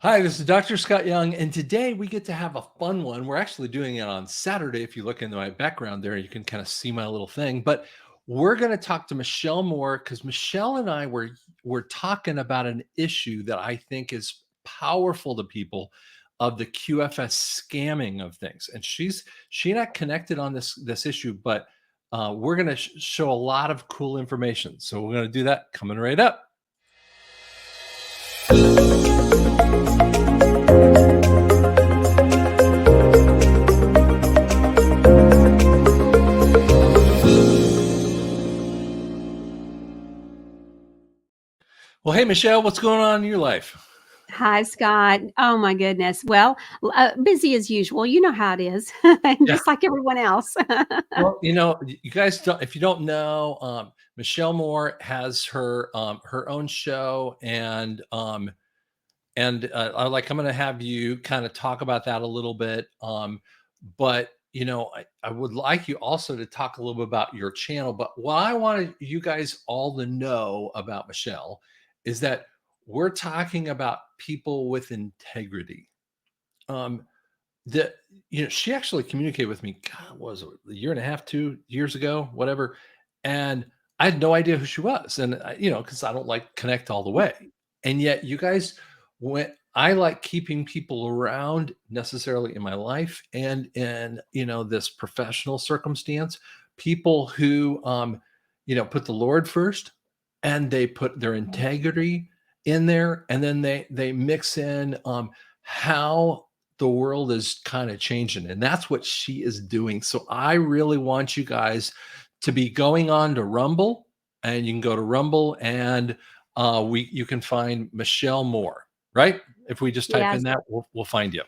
Hi, this is Dr. Scott Young, and today we get to have a fun one. We're actually doing it on Saturday. If you look into my background there, you can kind of see my little thing. But we're going to talk to Michelle Moore because Michelle and I were talking about an issue that I think is powerful to people of the QFS scamming of things. And she and I connected on this issue, but we're going to show a lot of cool information. So we're going to do that coming right up. Well, hey, Michelle, what's going on in your life? Hi, Scott. Oh my goodness. Well, busy as usual. You know how it is, Yeah. just like everyone else. Well, you guys don't, if you don't know, Michelle Moore has her own show, and I'm going to have you kind of talk about that a little bit. But I would like you also to talk a little bit about your channel. But what I wanted you guys all to know about Michelle is that we're talking about people with integrity. Um, that she actually communicated with me, God, what was it, a year and a half, 2 years ago, whatever, and I had no idea who she was. And because I don't like connect all the way, and yet you guys went. I like keeping people around necessarily in my life and in this professional circumstance, people who put the Lord first, and they put their integrity in there, and then they mix in how the world is kind of changing, and that's what she is doing. So I really want you guys to be going on to Rumble, and you can go to Rumble, and you can find Michelle Moore, right? If we just type in Yes. that, we'll find you.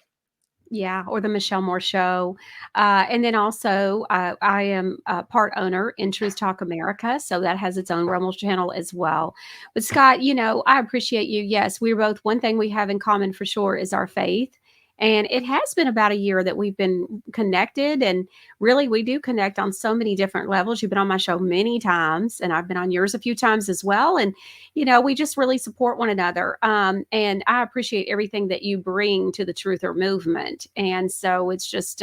Yeah, or the Michelle Moore Show. And then also, I am a part owner in Truth Talk America, so that has its own Rumble channel as well. But Scott, I appreciate you. Yes, we're both, one thing we have in common for sure is our faith. And it has been about a year that we've been connected. And really, we do connect on so many different levels. You've been on my show many times, and I've been on yours a few times as well. And we just really support one another. And I appreciate everything that you bring to the truther movement. And so it's just,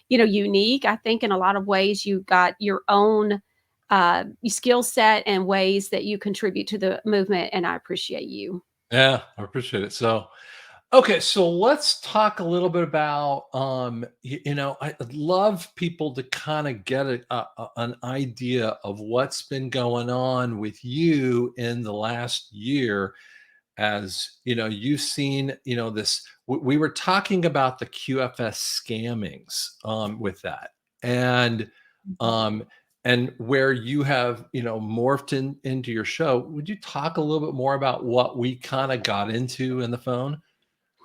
unique. I think in a lot of ways, you've got your own skill set and ways that you contribute to the movement. And I appreciate you. Yeah, I appreciate it. So okay, so let's talk a little bit about I'd love people to kind of get an idea of what's been going on with you in the last year. As you've seen, this, we were talking about the QFS scammings with that, and um and where you have morphed into your show. Would you talk a little bit more about what we kind of got into in the phone?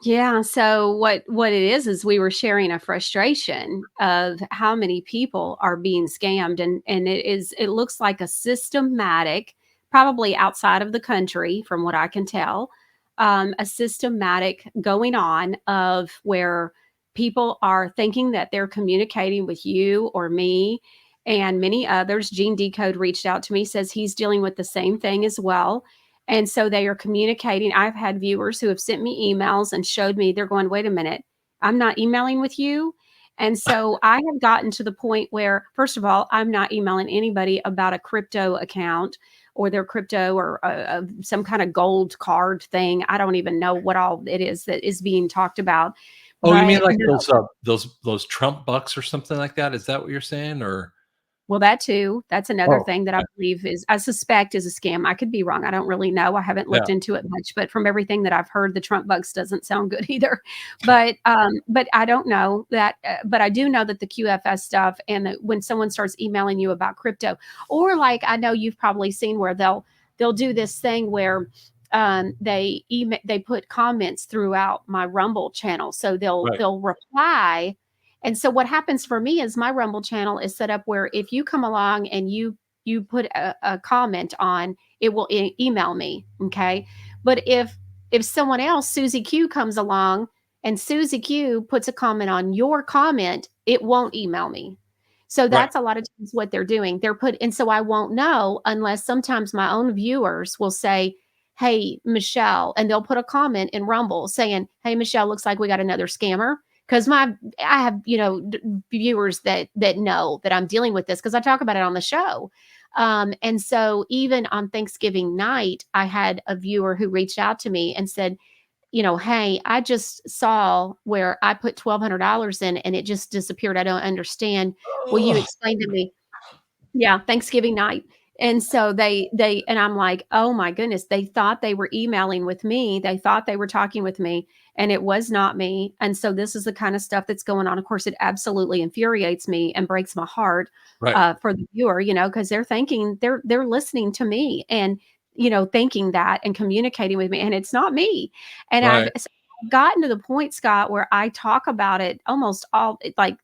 Yeah, so what it is we were sharing a frustration of how many people are being scammed, and it looks like a systematic, probably outside of the country from what I can tell, a systematic going on of where people are thinking that they're communicating with you or me and many others. Gene Decode reached out to me, says he's dealing with the same thing as well, and so they are communicating. I've had viewers who have sent me emails and showed me, they're going, wait a minute, I'm not emailing with you. And so I have gotten to the point where, first of all, I'm not emailing anybody about a crypto account or their crypto or some kind of gold card thing. I don't even know what all it is that is being talked about. Oh, you mean But like no. those Trump bucks or something like that? Is that what you're saying? Or Well, that too. That's another oh, thing that I okay. believe I suspect is a scam. I could be wrong. I don't really know. I haven't Yeah. looked into it much, but from everything that I've heard, the Trump bucks doesn't sound good either. But I don't know that. But I do know that the QFS stuff and when someone starts emailing you about crypto, or like I know you've probably seen where they'll do this thing where they put comments throughout my Rumble channel, so Right. they'll reply. And so what happens for me is my Rumble channel is set up where if you come along and you put a comment on, it will email me, okay? But if someone else, Susie Q, comes along and Susie Q puts a comment on your comment, it won't email me. So Right. that's a lot of times what they're doing. And so I won't know unless sometimes my own viewers will say, "Hey, Michelle," and they'll put a comment in Rumble saying, "Hey, Michelle, looks like we got another scammer." Because I have, viewers that know that I'm dealing with this because I talk about it on the show. And so even on Thanksgiving night, I had a viewer who reached out to me and said, "Hey, I just saw where I put $1,200 in and it just disappeared. I don't understand. Will you Oh, explain to me?" Yeah, Thanksgiving night. And so they and I'm like, "Oh my goodness." They thought they were emailing with me. They thought they were talking with me, and it was not me. And so this is the kind of stuff that's going on. Of course, it absolutely infuriates me and breaks my heart, right, for the viewer, because they're thinking they're listening to me and, thinking that and communicating with me, and it's not me. And right. I've gotten to the point, Scott, where I talk about it almost like,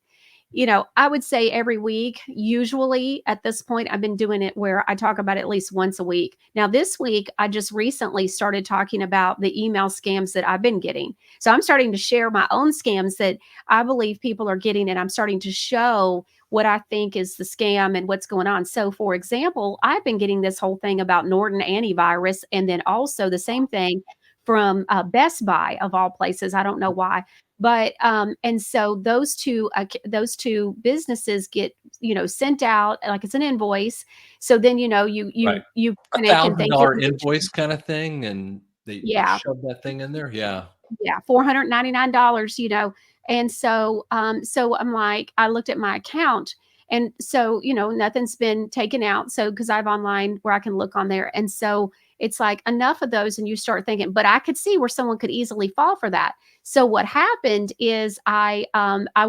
I would say every week. Usually at this point, I've been doing it where I talk about it at least once a week. Now, this week, I just recently started talking about the email scams that I've been getting. So I'm starting to share my own scams that I believe people are getting, and I'm starting to show what I think is the scam and what's going on. So, for example, I've been getting this whole thing about Norton antivirus, and then also the same thing from Best Buy of all places. I don't know why, but and so those two businesses get, sent out like it's an invoice. So then, Right. you A panic and thousand think you're dollar rich. invoice kinda thing, and they Yeah, shove that thing in there? Yeah. yeah, $499, and so I'm like, I looked at my account, and so, nothing's been taken out, so because I have online where I can look on there, and so it's like enough of those, and you start thinking, but I could see where someone could easily fall for that. So what happened is I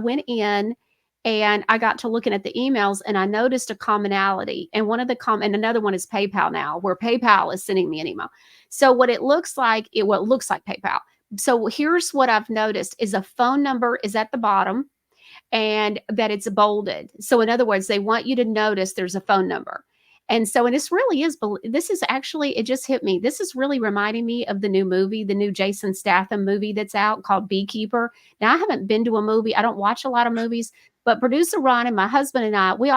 went in and I got to looking at the emails, and I noticed a commonality, and and another one is PayPal now, where PayPal is sending me an email. So what it looks like, it looks like PayPal. So here's what I've noticed is a phone number is at the bottom and that it's bolded. So in other words, they want you to notice there's a phone number. And so, and this is actually, it just hit me. This is really reminding me of the new movie, the new Jason Statham movie that's out called Beekeeper. Now, I haven't been to a movie. I don't watch a lot of movies, but producer Ron and my husband and I, we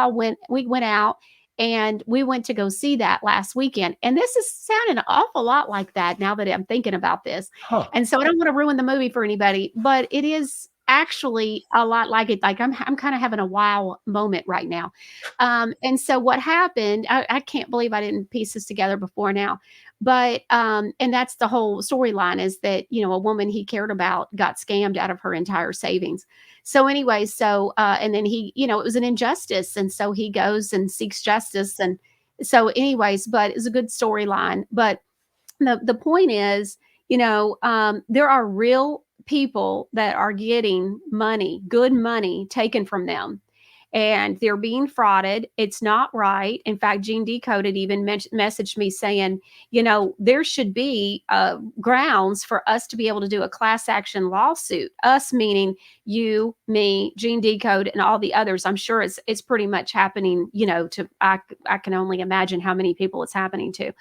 went out and we went to go see that last weekend. And this is sounding an awful lot like that now that I'm thinking about this. Huh. And so I don't want to ruin the movie for anybody, but it is actually a lot like it. Like I'm kind of having a wow moment right now. And so what happened, I can't believe I didn't piece this together before now. But and that's the whole storyline is that, a woman he cared about got scammed out of her entire savings. So anyway, and then it was an injustice. And so he goes and seeks justice. And so, anyways, but it's a good storyline. But the point is, there are real people that are getting money, good money taken from them, and they're being frauded. It's not right. In fact, Gene Decoded even messaged me saying, there should be grounds for us to be able to do a class action lawsuit. Us meaning you, me, Gene Decode, and all the others. I'm sure it's pretty much happening. To I can only imagine how many people it's happening to,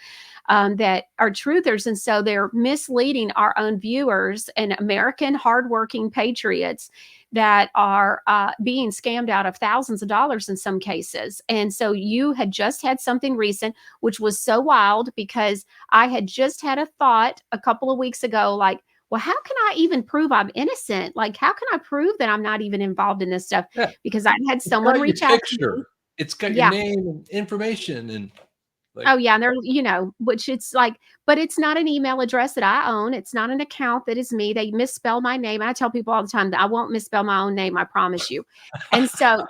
that are truthers. And so they're misleading our own viewers and American hardworking patriots that are being scammed out of thousands of dollars in some cases. And so you had just had something recent, which was so wild because I had just had a thought a couple of weeks ago, like, well, how can I even prove I'm innocent? Like, how can I prove that I'm not even involved in this stuff? Yeah. Because I had It's someone got your reach out to me. picture. It's got your Yeah. name and information and, like, Oh, yeah, and they're which it's like, but it's not an email address that I own, it's not an account that is me. They misspell my name. I tell people all the time that I won't misspell my own name, I promise you. And so,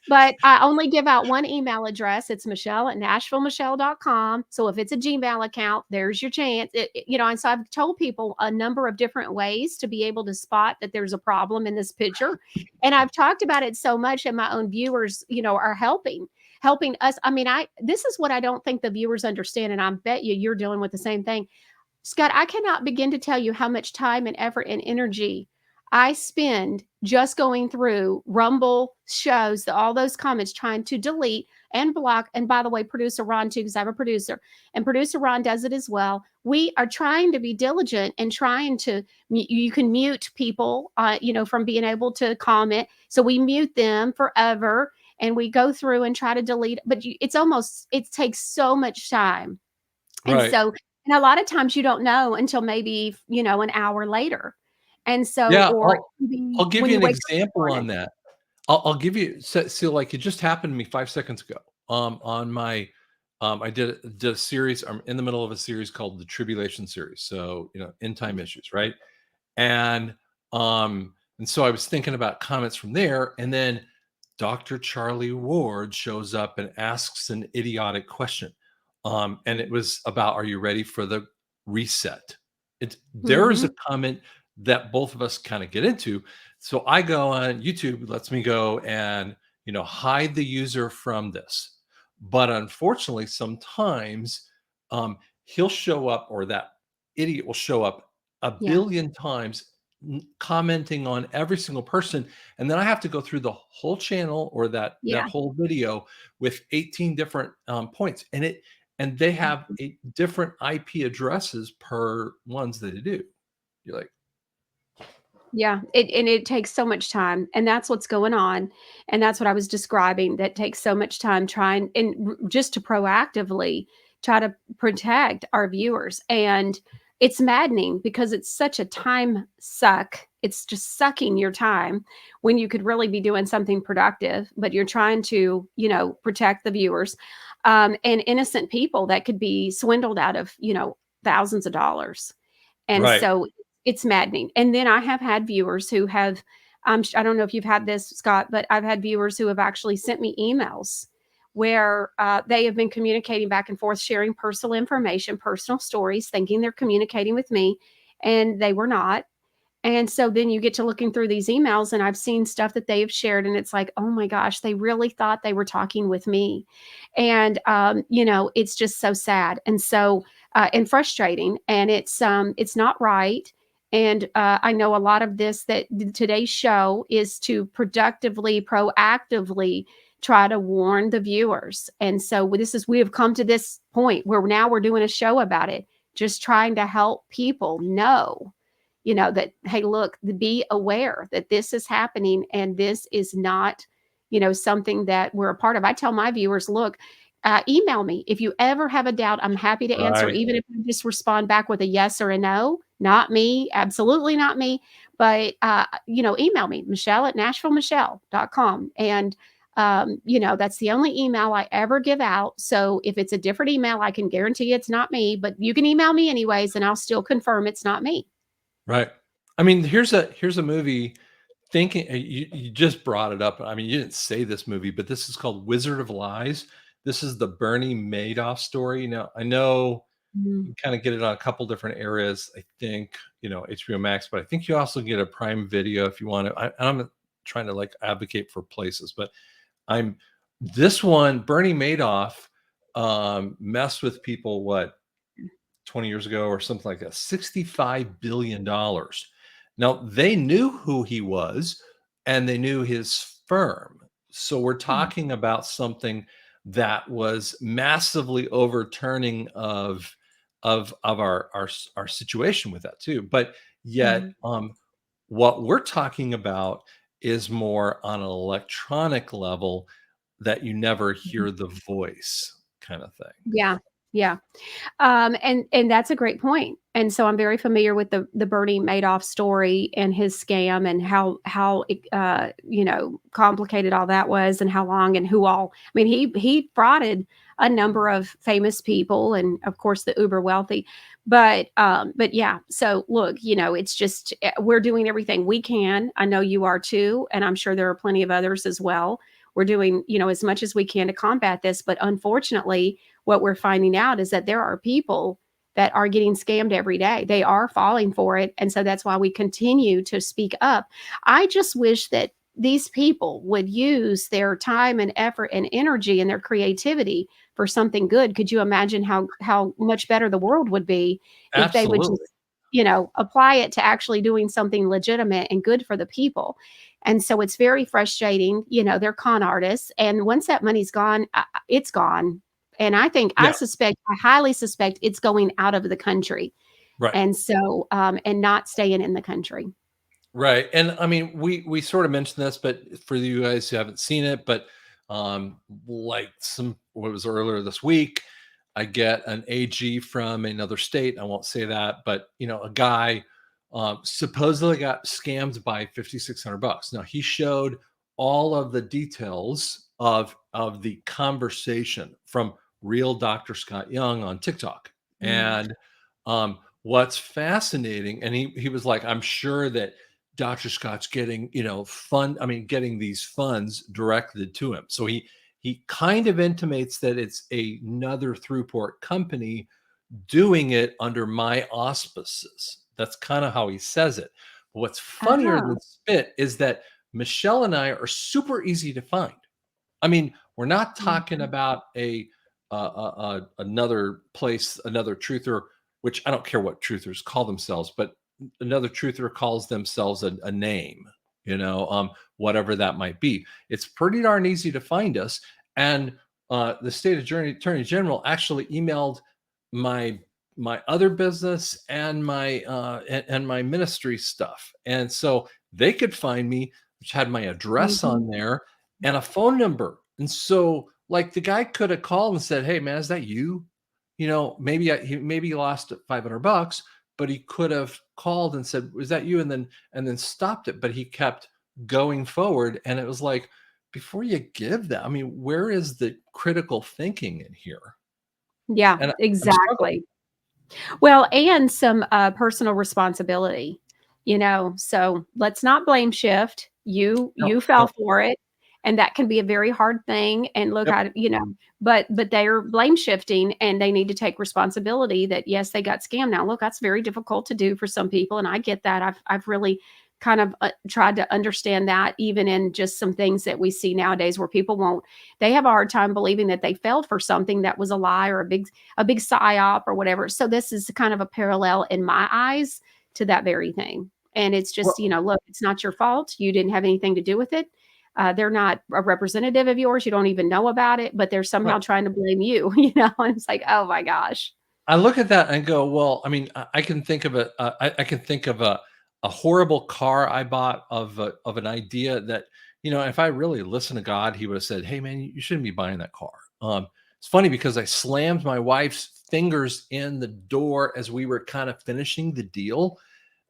but I only give out one email address. It's Michelle@NashvilleMichelle.com. So if it's a Gmail account, there's your chance. And so I've told people a number of different ways to be able to spot that there's a problem in this picture. And I've talked about it so much, and my own viewers, are helping us. I mean, this is what I don't think the viewers understand, and I bet you're dealing with the same thing. Scott, I cannot begin to tell you how much time and effort and energy I spend just going through Rumble shows, all those comments, trying to delete and block. And by the way, producer Ron, too, because I have a producer, and producer Ron does it as well. We are trying to be diligent and trying to, you can mute people, from being able to comment. So we mute them forever and we go through and try to delete, but it takes so much time. And right. so And a lot of times you don't know until maybe, an hour later. And so Yeah, or I'll maybe give when you you an wake up in the example on morning. that. I'll give you so, like, it just happened to me 5 seconds ago. On my, I did a series. I'm in the middle of a series called the Tribulation series, so, end time issues, right? And, so I was thinking about comments from there, and then Dr. Charlie Ward shows up and asks an idiotic question. And it was about, "Are you ready for the reset?" There is a Mhm. comment that both of us kind of get into. So I go on YouTube, lets me go and, hide the user from this. But unfortunately, sometimes he'll show up, or that idiot will show up a Yeah. billion times, commenting on every single person, and then I have to go through the whole channel, or that Yeah. whole video, with 18 different points, and they have different IP addresses per ones that they do. You're like, Yeah, it takes so much time, and that's what's going on, and that's what I was describing, that takes so much time trying and just to proactively try to protect our viewers, and it's maddening because it's such a time suck. It's just sucking your time when you could really be doing something productive, but you're trying to, protect the viewers, and innocent people that could be swindled out of, thousands of dollars. And right, so it's maddening. And then I have had viewers who have, I don't know if you've had this, Scott, but I've had viewers who have actually sent me emails where they have been communicating back and forth, sharing personal information, personal stories, thinking they're communicating with me, and they were not. And so then you get to looking through these emails, and I've seen stuff that they have shared, and it's like, oh my gosh, they really thought they were talking with me. And, it's just so sad. And so, and frustrating. And it's not right. And I know a lot of this that today's show is to productively, proactively try to warn the viewers. And so we have come to this point where now we're doing a show about it, just trying to help people know, that, hey, look, be aware that this is happening and this is not, something that we're a part of. I tell my viewers, look, email me. If you ever have a doubt, I'm happy to answer, right, even if I just respond back with a yes or a no. Not me, absolutely not me. But, email me, Michelle at NashvilleMichelle.com. And, that's the only email I ever give out. So if it's a different email, I can guarantee it's not me, but you can email me anyways, and I'll still confirm it's not me. right. I mean, here's a movie. Thinking you just brought it up. I mean, you didn't say this movie, but this is called Wizard of Lies. This is the Bernie Madoff story. Now, I know Mm. you kind of get it on a couple different areas. I think, HBO Max, but I think you also get a Prime Video if you want to. I'm not trying to like advocate for places, but I'm this one, Bernie Madoff, messed with people, what, 20 years ago or something like that, $65 billion. Now, they knew who he was, and they knew his firm. So we're Mhm. talking about something that was massively overturning of our situation with that too. But yet, Mhm. what we're talking about is more on an electronic level, that you never Mhm. hear the voice kind of thing. Yeah, yeah. And that's a great point. And so I'm very familiar with the Bernie Madoff story and his scam and how complicated all that was and how long and who all. I mean, he frauded a number of famous people and of course the uber wealthy. But yeah. So look, it's just we're doing everything we can. I know you are too, and I'm sure there are plenty of others as well. We're doing, as much as we can to combat this, but unfortunately what we're finding out is that there are people that are getting scammed every day. They are falling for it. And so that's why we continue to speak up. I just wish that these people would use their time and effort and energy and their creativity for something good. Could you imagine how much better the world would be if they would just, Absolutely. apply it to actually doing something legitimate and good for the people? And so it's very frustrating. They're con artists. And once that money's gone, it's gone. And Yeah. I highly suspect it's going out of the country. Right. And so, and not staying in the country. Right. And I mean, we sort of mentioned this, but for you guys who haven't seen it, but like some what was earlier this week, I get an AG from another state. I won't say that, but a guy supposedly got scammed by $5,600. Now he showed all of the details of the conversation from real Dr. Scott Young on TikTok. Mm. And what's fascinating, and he was like, I'm sure that Dr. Scott's getting, getting these funds directed to him. So he kind of intimates that it's another throughport company doing it under my auspices. That's kind of how he says it. But what's funnier Oh. than spit is that Michelle and I are super easy to find. I mean, we're not talking Mhm. about another place, another truther, which I don't care what truthers call themselves, but another truther calls themselves a name, whatever that might be. It's pretty darn easy to find us. And the state attorney general actually emailed my other business and my ministry stuff, and so they could find me, which had my address Mhm. on there and a phone number. And so, like, the guy could have called and said, "Hey, man, is that you?" Maybe he lost $500, but he could have called and said, "Was that you?" And then stopped it. But he kept going forward, and it was like, before you give that, I mean, where is the critical thinking in here? Yeah, And I'm struggling. exactly. Well, and some, personal responsibility, so let's not blame shift. You No, fell no. for it, and that can be a very hard thing, and look, Yep. but they're blame shifting, and they need to take responsibility that, yes, they got scammed. Now, look, that's very difficult to do for some people, and I get that. I've really kind of, tried to understand that even in just some things that we see nowadays where people won't they have a hard time believing that they failed for something that was a lie or a big psyop or whatever. So this is kind of a parallel in my eyes to that very thing. And it's just, Well, look, it's not your fault. You didn't have anything to do with it. They're not a representative of yours. You don't even know about it, but they're somehow right. trying to blame you, And it's like, oh my gosh. I look at that and go, well, I mean, I can think of I can think of a horrible car I bought of an idea that, if I really listened to God, he would have said, "Hey, man, you shouldn't be buying that car." It's funny because I slammed my wife's fingers in the door as we were kind of finishing the deal,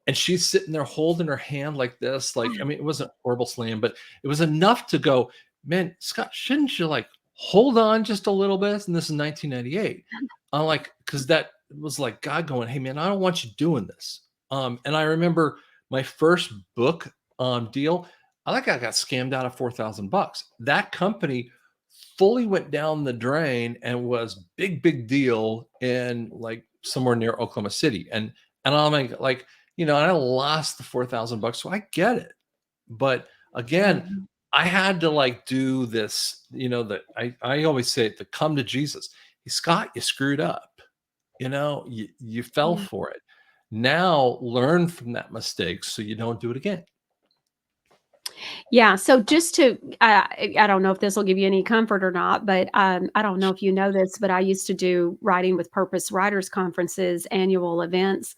and she's sitting there holding her hand like this. Like, I mean, it wasn't a horrible slam, but it was enough to go, man, Scott, shouldn't you like hold on just a little bit? And this is 1998. I'm like, because that was like God going, hey, man, I don't want you doing this. And I remember my first book deal, I think I got scammed out of $4,000. That company fully went down the drain and was big deal in like somewhere near Oklahoma City. And I'm like, and I lost the $4,000, so I get it. But again, Mhm. I had to like do this, that I always say to come to Jesus. Hey, Scott, you screwed up. You fell Yeah. for it. Now learn from that mistake so you don't do it again. Yeah, so just to I don't know if this will give you any comfort or not, but, I don't know if you know this, but I used to do Writing with Purpose Writers Conferences, annual events,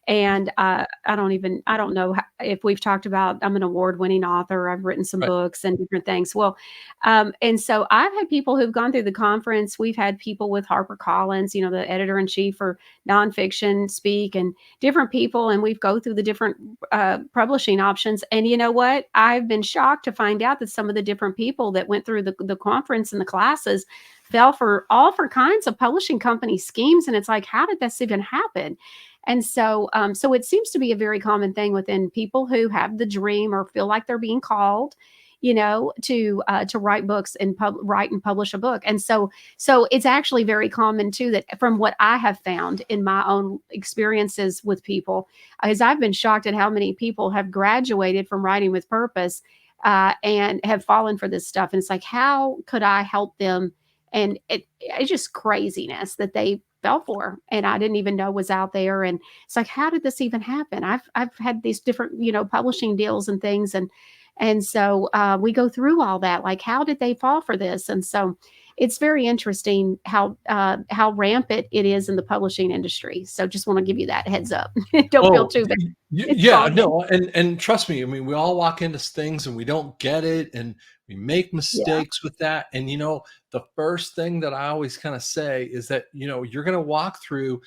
and, I don't know ho if we've talked about I'm an award-winning author, I've written some Right. books and different things. Well, and so I've had people who've gone through the conference, we've had people with HarperCollins, the editor-in-chief for nonfiction speak and different people, and we've go through the different publishing options. And you know what? I've been shocked to find out that some of the different people that went through the conference and the classes fell for all kinds of publishing company schemes. And it's like, how did this even happen? And so it seems to be a very common thing within people who have the dream or feel like they're being called, to write books and write and publish a book. And so it's actually very common too that from what I have found in my own experiences with people, is I've been shocked at how many people have graduated from Writing with Purpose, and have fallen for this stuff. And it's like, how could I help them? And it's just craziness that they fell for, and I didn't even know was out there. And it's like, how did this even happen? I've had these different, publishing deals and things, and so we go through all that. Like, how did they fall for this? And so it's very interesting how rampant it is in the publishing industry. So just want to give you that heads up. Don't feel Oh, too bad. It's yeah, common. no, and trust me, I mean, we all walk into things and we don't get it, and We make Yeah. mistakes with that. And, the first thing that I always kind of say is that, you're going to walk through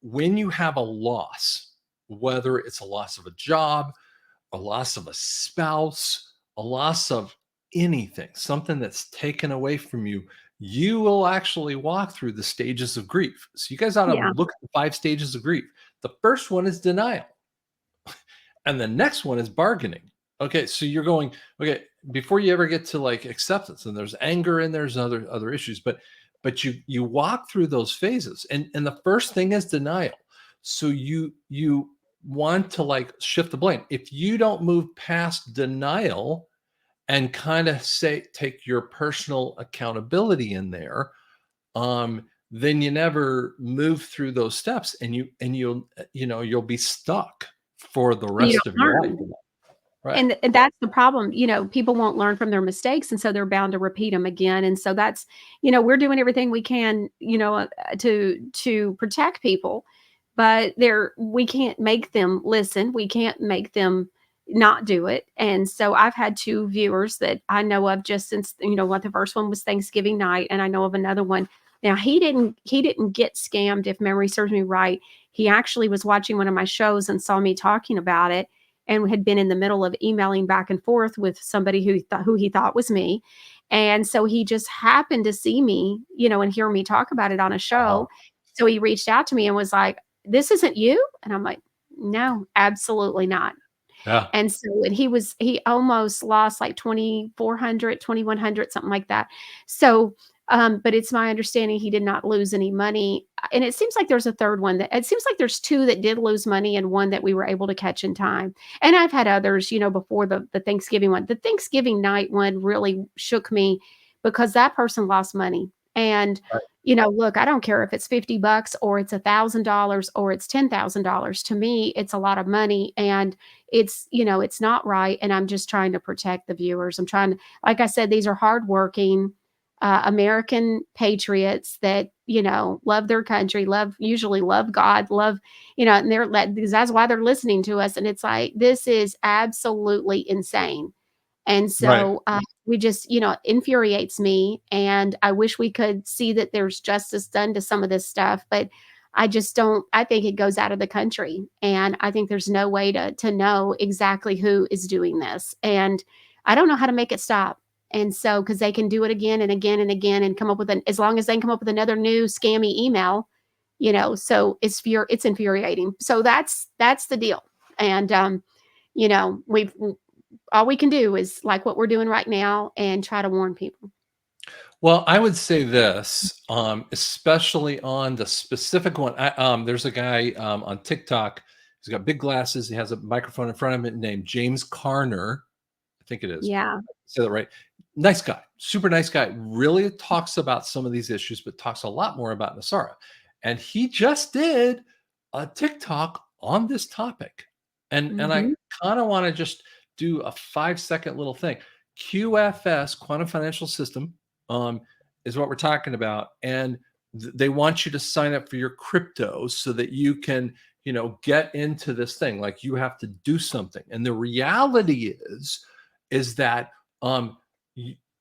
when you have a loss, whether it's a loss of a job, a loss of a spouse, a loss of anything, something that's taken away from you, you will actually walk through the stages of grief. So you guys ought to Yeah. look at the 5 stages of grief. The first one is denial. And the next one is bargaining. Okay, so you're going, okay, before you ever get to like acceptance, and there's anger and there's other issues, but you walk through those phases. And the first thing is denial. So you want to like shift the blame. If you don't move past denial and kind of say take your personal accountability in there, then you never move through those steps, and you'll be stuck for the You rest of don't your life. learn. Right. And that's the problem, people won't learn from their mistakes, and so they're bound to repeat them again, and so that's we're doing everything we can, to protect people, but we can't make them listen, we can't make them not do it, and so I've had 2 viewers that I know of just since, what the first one was Thanksgiving night, and I know of another one. Now he didn't get scammed, if memory serves me right. He actually was watching one of my shows and saw me talking about it, and had been in the middle of emailing back and forth with somebody who he thought was me. And so he just happened to see me, and hear me talk about it on a Uh-huh. show. So he reached out to me and was like, "This isn't you?" And I'm like, "No, absolutely not." Yeah. And he almost lost like 2,400, 2,100, something like that. So, but it's my understanding he did not lose any money. And it seems like there's a third one it seems like there's 2 that did lose money and one that we were able to catch in time. And I've had others, before the Thanksgiving one. The Thanksgiving night one really shook me because that person lost money. And, Right. look, I don't care if it's $50 or it's $1,000 or it's $10,000. To me, it's a lot of money. And it's not right, and I'm just trying to protect the viewers. I'm trying to, like I said, these are hardworking American patriots that love their country, usually love God, and because that's why they're listening to us. And it's like, this is absolutely insane. And Right. so, we just, infuriates me, and I wish we could see that there's justice done to some of this stuff, but I just don't. I think it goes out of the country, and I think there's no way to know exactly who is doing this, and I don't know how to make it stop. And so, because they can do it again and again and again, and come up with as long as they can come up with another new scammy email, so it's infuriating. So that's the deal. And we've all we can do is like what we're doing right now and try to warn people. Well, I would say this, especially on the specific one. There's a guy on TikTok. He's got big glasses. He has a microphone in front of him named James Carner. I think it is. Yeah. Say that right. Nice guy, super nice guy. Really talks about some of these issues, but talks a lot more about Nasara. And he just did a TikTok on this topic. And I Mhm. kind of want to just do a 5-second little thing. QFS, Quantum Financial System, um, is what we're talking about. And they want you to sign up for your crypto so that you can, get into this thing. Like you have to do something. And the reality is that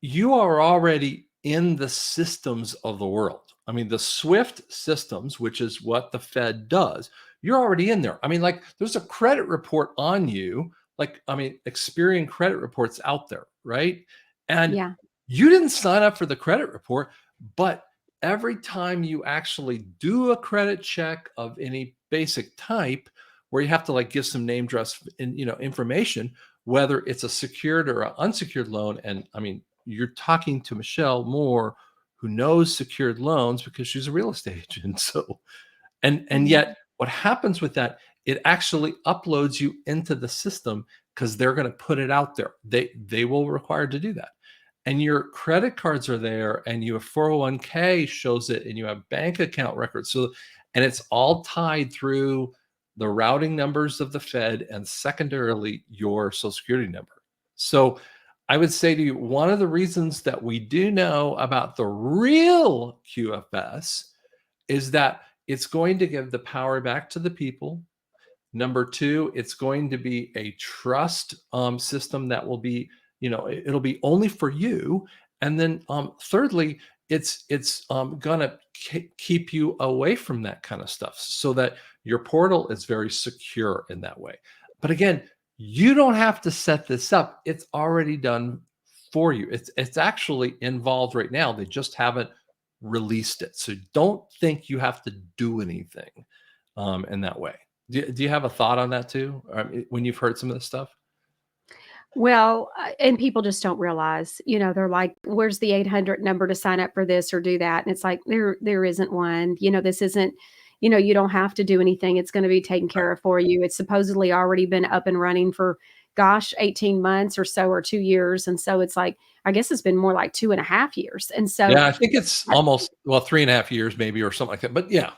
you are already in the systems of the world. I mean, the SWIFT systems, which is what the Fed does, you're already in there. I mean, like there's a credit report on you. Like, I mean, Experian credit reports out there, right? And Yeah. you didn't sign up for the credit report, but every time you actually do a credit check of any basic type, where you have to like give some name, address, and information, whether it's a secured or an unsecured loan. And I mean, you're talking to Michelle Moore, who knows secured loans because she's a real estate agent. So, and Mhm. yet what happens with that, it actually uploads you into the system because they're going to put it out there. They will require to do that. And your credit cards are there, and you have 401k shows it, and you have bank account records. So, and it's all tied through the routing numbers of the Fed and secondarily your social security number. So I would say to you, one of the reasons that we do know about the real QFS is that it's going to give the power back to the people. Number two, it's going to be a trust system that will be it'll be only for you. And then thirdly, it's gonna keep you away from that kind of stuff so that your portal is very secure in that way. But again, you don't have to set this up. It's already done for you. It's actually involved right now. They just haven't released it. So don't think you have to do anything in that way. Do you have a thought on that too? When you've heard some of this stuff? Well, and people just don't realize, they're like, "Where's the 800 number to sign up for this or do that?" And it's like, there isn't one. This isn't, you don't have to do anything. It's gonna be taken Right. care of for you. It's supposedly already been up and running for, gosh, 18 months or so, or 2 years. And so it's like, I guess it's been more like 2.5 years. And so Yeah, I think it's almost, well, 3.5 years maybe or something like that. But yeah,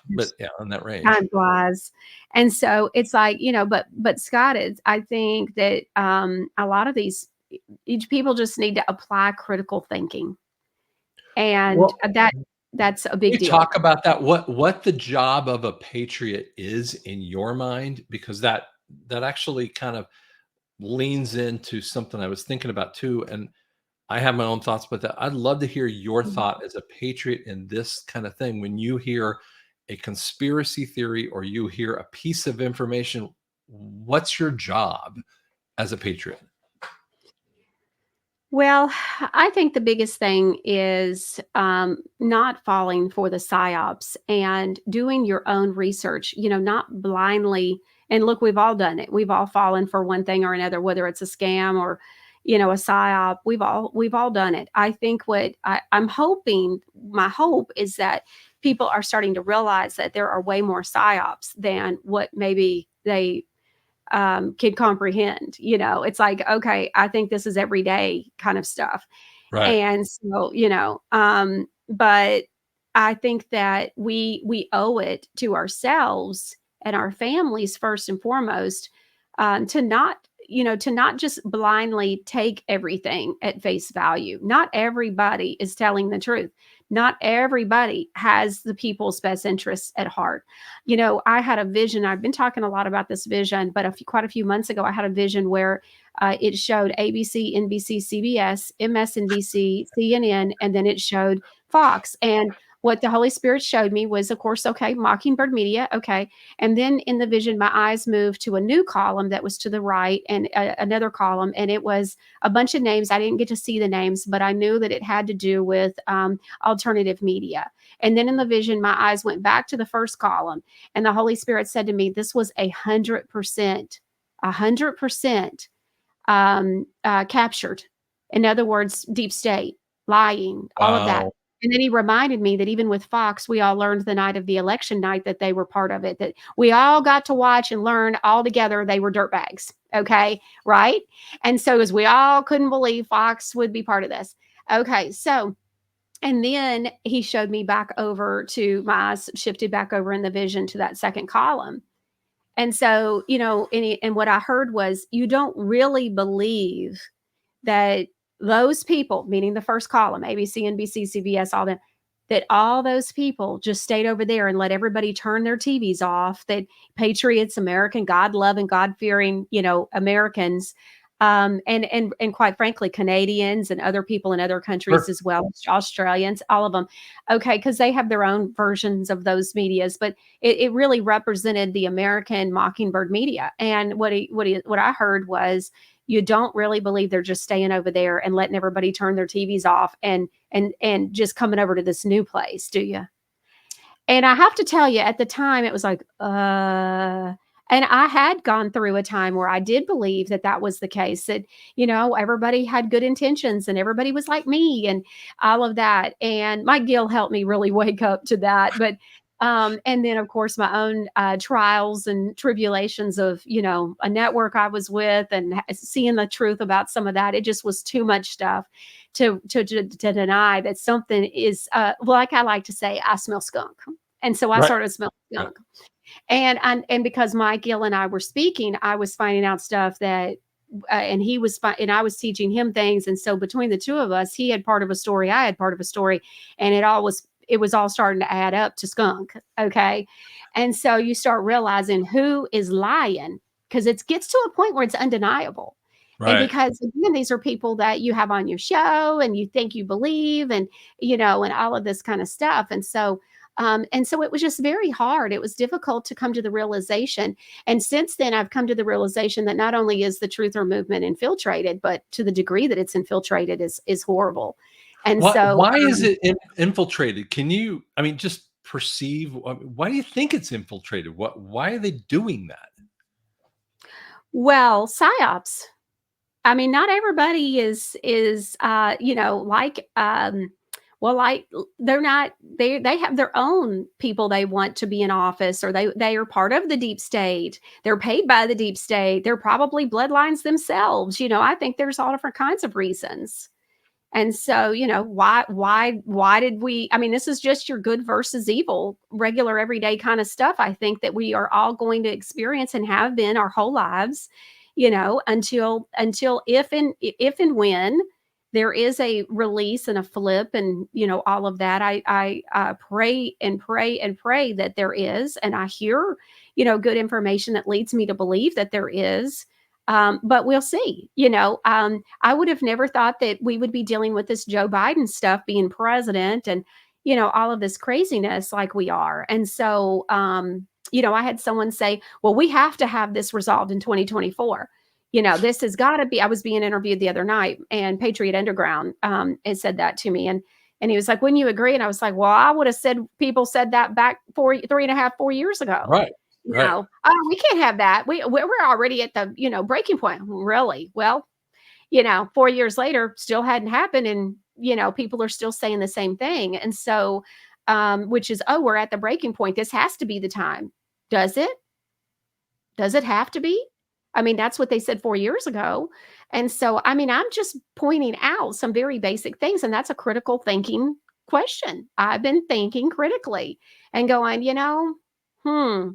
in that range. time flies. And so it's like, but Scott, is I think that a lot of these each people just need to apply critical thinking. And Well, that's a can big you deal. talk about that? What the job of a patriot is in your mind? Because that actually kind of leans into something I was thinking about too. And I have my own thoughts about that. I'd love to hear your Mhm. thought as a patriot in this kind of thing. When you hear a conspiracy theory or you hear a piece of information, what's your job as a patriot? Well, I think the biggest thing is not falling for the psyops and doing your own research, not blindly. And look, we've all done it. We've all fallen for one thing or another, whether it's a scam or, a psyop. We've all done it. I think I'm hoping, my hope is that people are starting to realize that there are way more psyops than what maybe they can comprehend. It's like, okay, I think this is everyday kind of stuff. Right. And so, but I think that we owe it to ourselves and our families first and foremost, to not just blindly take everything at face value. Not everybody is telling the truth. Not everybody has the people's best interests at heart. I had a vision. I've been talking a lot about this vision, but quite a few months ago, I had a vision where it showed ABC, NBC, CBS, MSNBC, CNN, and then it showed Fox. And what the Holy Spirit showed me was, of course, okay, Mockingbird Media, okay. And then in the vision, my eyes moved to a new column that was to the right, and another column, and it was a bunch of names. I didn't get to see the names, but I knew that it had to do with alternative media. And then in the vision, my eyes went back to the first column, and the Holy Spirit said to me, "This was 100% captured. In other words, deep state, lying, all of that." Wow. And then he reminded me that even with Fox, we all learned the night of the election night that they were part of it, that we all got to watch and learn all together they were dirtbags. Okay. Right. And so, as we all couldn't believe Fox would be part of this. Okay. So, and then he showed me back over to my eyes shifted back over in the vision to that second column. And so, and what I heard was, you don't really believe that those people, meaning the first column, ABC, NBC, CBS, all that, that all those people just stayed over there and let everybody turn their TVs off, that patriots, American, God loving, God fearing, Americans, and quite frankly, Canadians and other people in other countries Sure. as well, Australians, all of them. Okay, because they have their own versions of those medias, but it really represented the American Mockingbird media. And what I heard was, you don't really believe they're just staying over there and letting everybody turn their TVs off and just coming over to this new place, do you? And I have to tell you, at the time, it was like, and I had gone through a time where I did believe that that was the case, that, everybody had good intentions and everybody was like me and all of that. And Mike Gill helped me really wake up to that. But, and then of course my own trials and tribulations of, a network I was with and seeing the truth about some of that. It just was too much stuff to deny that something is, like I like to say, I smell skunk. And so I Right. started smelling Right. skunk. And because Mike Gill and I were speaking, I was finding out stuff that, and and I was teaching him things. And so between the two of us, he had part of a story, I had part of a story, and it was all starting to add up to skunk. Okay. And so you start realizing who is lying, because it gets to a point where it's undeniable. And Right. because again, these are people that you have on your show and you think you believe and, and all of this kind of stuff. And so it was just very hard. It was difficult to come to the realization. And since then, I've come to the realization that not only is the truther movement infiltrated, but to the degree that it's infiltrated is horrible. And so, Why is it infiltrated? Can you, I mean, just perceive, why do you think it's infiltrated? Why are they doing that? well, psyops. I mean, not everybody is like well, like they're not they have their own people they want to be in office, or they are part of the deep state. They're paid by the deep state. They're probably bloodlines themselves. I think there's all different kinds of reasons. And so, why did we, I mean, this is just your good versus evil, regular everyday kind of stuff. I think that we are all going to experience and have been our whole lives, until if and when there is a release and a flip and all of that. I pray and pray and pray that there is, and I hear good information that leads me to believe that there is. But we'll see. I would have never thought that we would be dealing with this Joe Biden stuff, being president, and all of this craziness like we are. And so, I had someone say, "Well, we have to have this resolved in 2024. This has got to be." I was being interviewed the other night, and Patriot Underground had said that to me, and he was like, "Wouldn't you agree?" And I was like, "Well, I would have said people said that back 3.5, 4 years ago." Right. Right. Oh, we can't have that. We're already at the, breaking point. Really? Well, 4 years later, still hadn't happened. And, people are still saying the same thing. And so, which is, oh, we're at the breaking point. This has to be the time. Does it? Does it have to be? I mean, that's what they said 4 years ago. And so, I mean, I'm just pointing out some very basic things. And that's a critical thinking question. I've been thinking critically and going, hmm,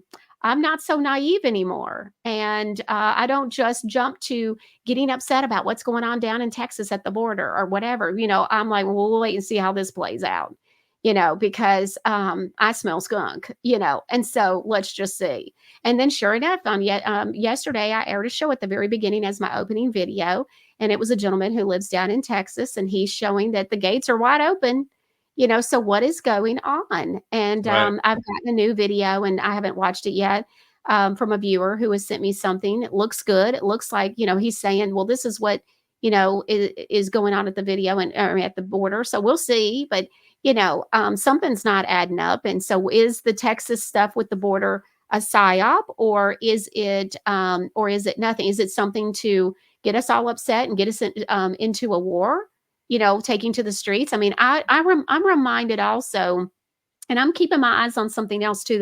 I'm not so naive anymore. And I don't just jump to getting upset about what's going on down in Texas at the border or whatever. I'm like, well, we'll wait and see how this plays out, because I smell skunk, and so let's just see. And then sure enough, yesterday I aired a show at the very beginning as my opening video. And it was a gentleman who lives down in Texas, and he's showing that the gates are wide open. So what is going on? And Right. I've gotten a new video, and I haven't watched it yet, from a viewer who has sent me something. It looks good. It looks like, he's saying, well, this is what, is going on at the video and or at the border. So we'll see. But, something's not adding up. And so is the Texas stuff with the border a psyop, or is it nothing? Is it something to get us all upset and get us into a war? Taking to the streets. I mean, I'm reminded also, and I'm keeping my eyes on something else too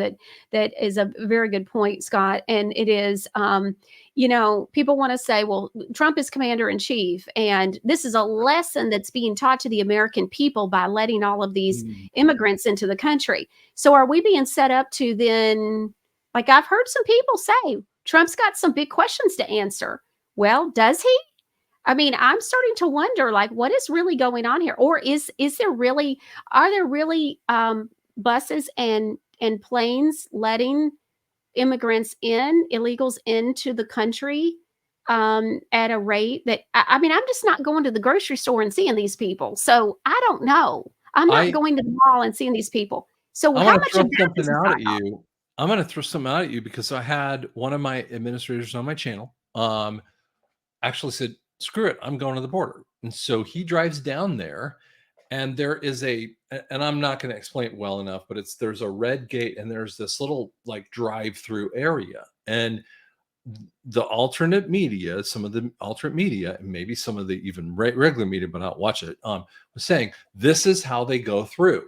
that is a very good point, Scott. And it is, people want to say, well, Trump is commander in chief, and this is a lesson that's being taught to the American people by letting all of these Mm. immigrants into the country. So are we being set up to then, like I've heard some people say, Trump's got some big questions to answer. Well, does he? I mean, I'm starting to wonder, like, what is really going on here? Or is there really, are there really buses and planes letting immigrants in, illegals into the country at a rate that I mean, I'm just not going to the grocery store and seeing these people. So I don't know. I'm not I going to the mall and seeing these people. So I how want to much of throw that something is a out at psyop? you. I'm going to throw something out at you because I had one of my administrators on my channel actually said, "Screw it, I'm going to the border." And so he drives down there, and there is and I'm not going to explain it well enough, but there's a red gate, and there's this little like drive-through area, and the alternate media, some of the alternate media, and maybe some of the even regular media, but not watch it, was saying this is how they go through.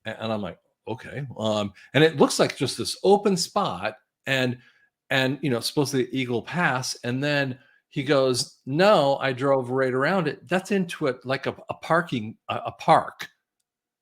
And I'm like, okay. And it looks like just this open spot, and supposedly Eagle Pass. And then he goes, no, I drove right around it. That's into it like a parking, a park.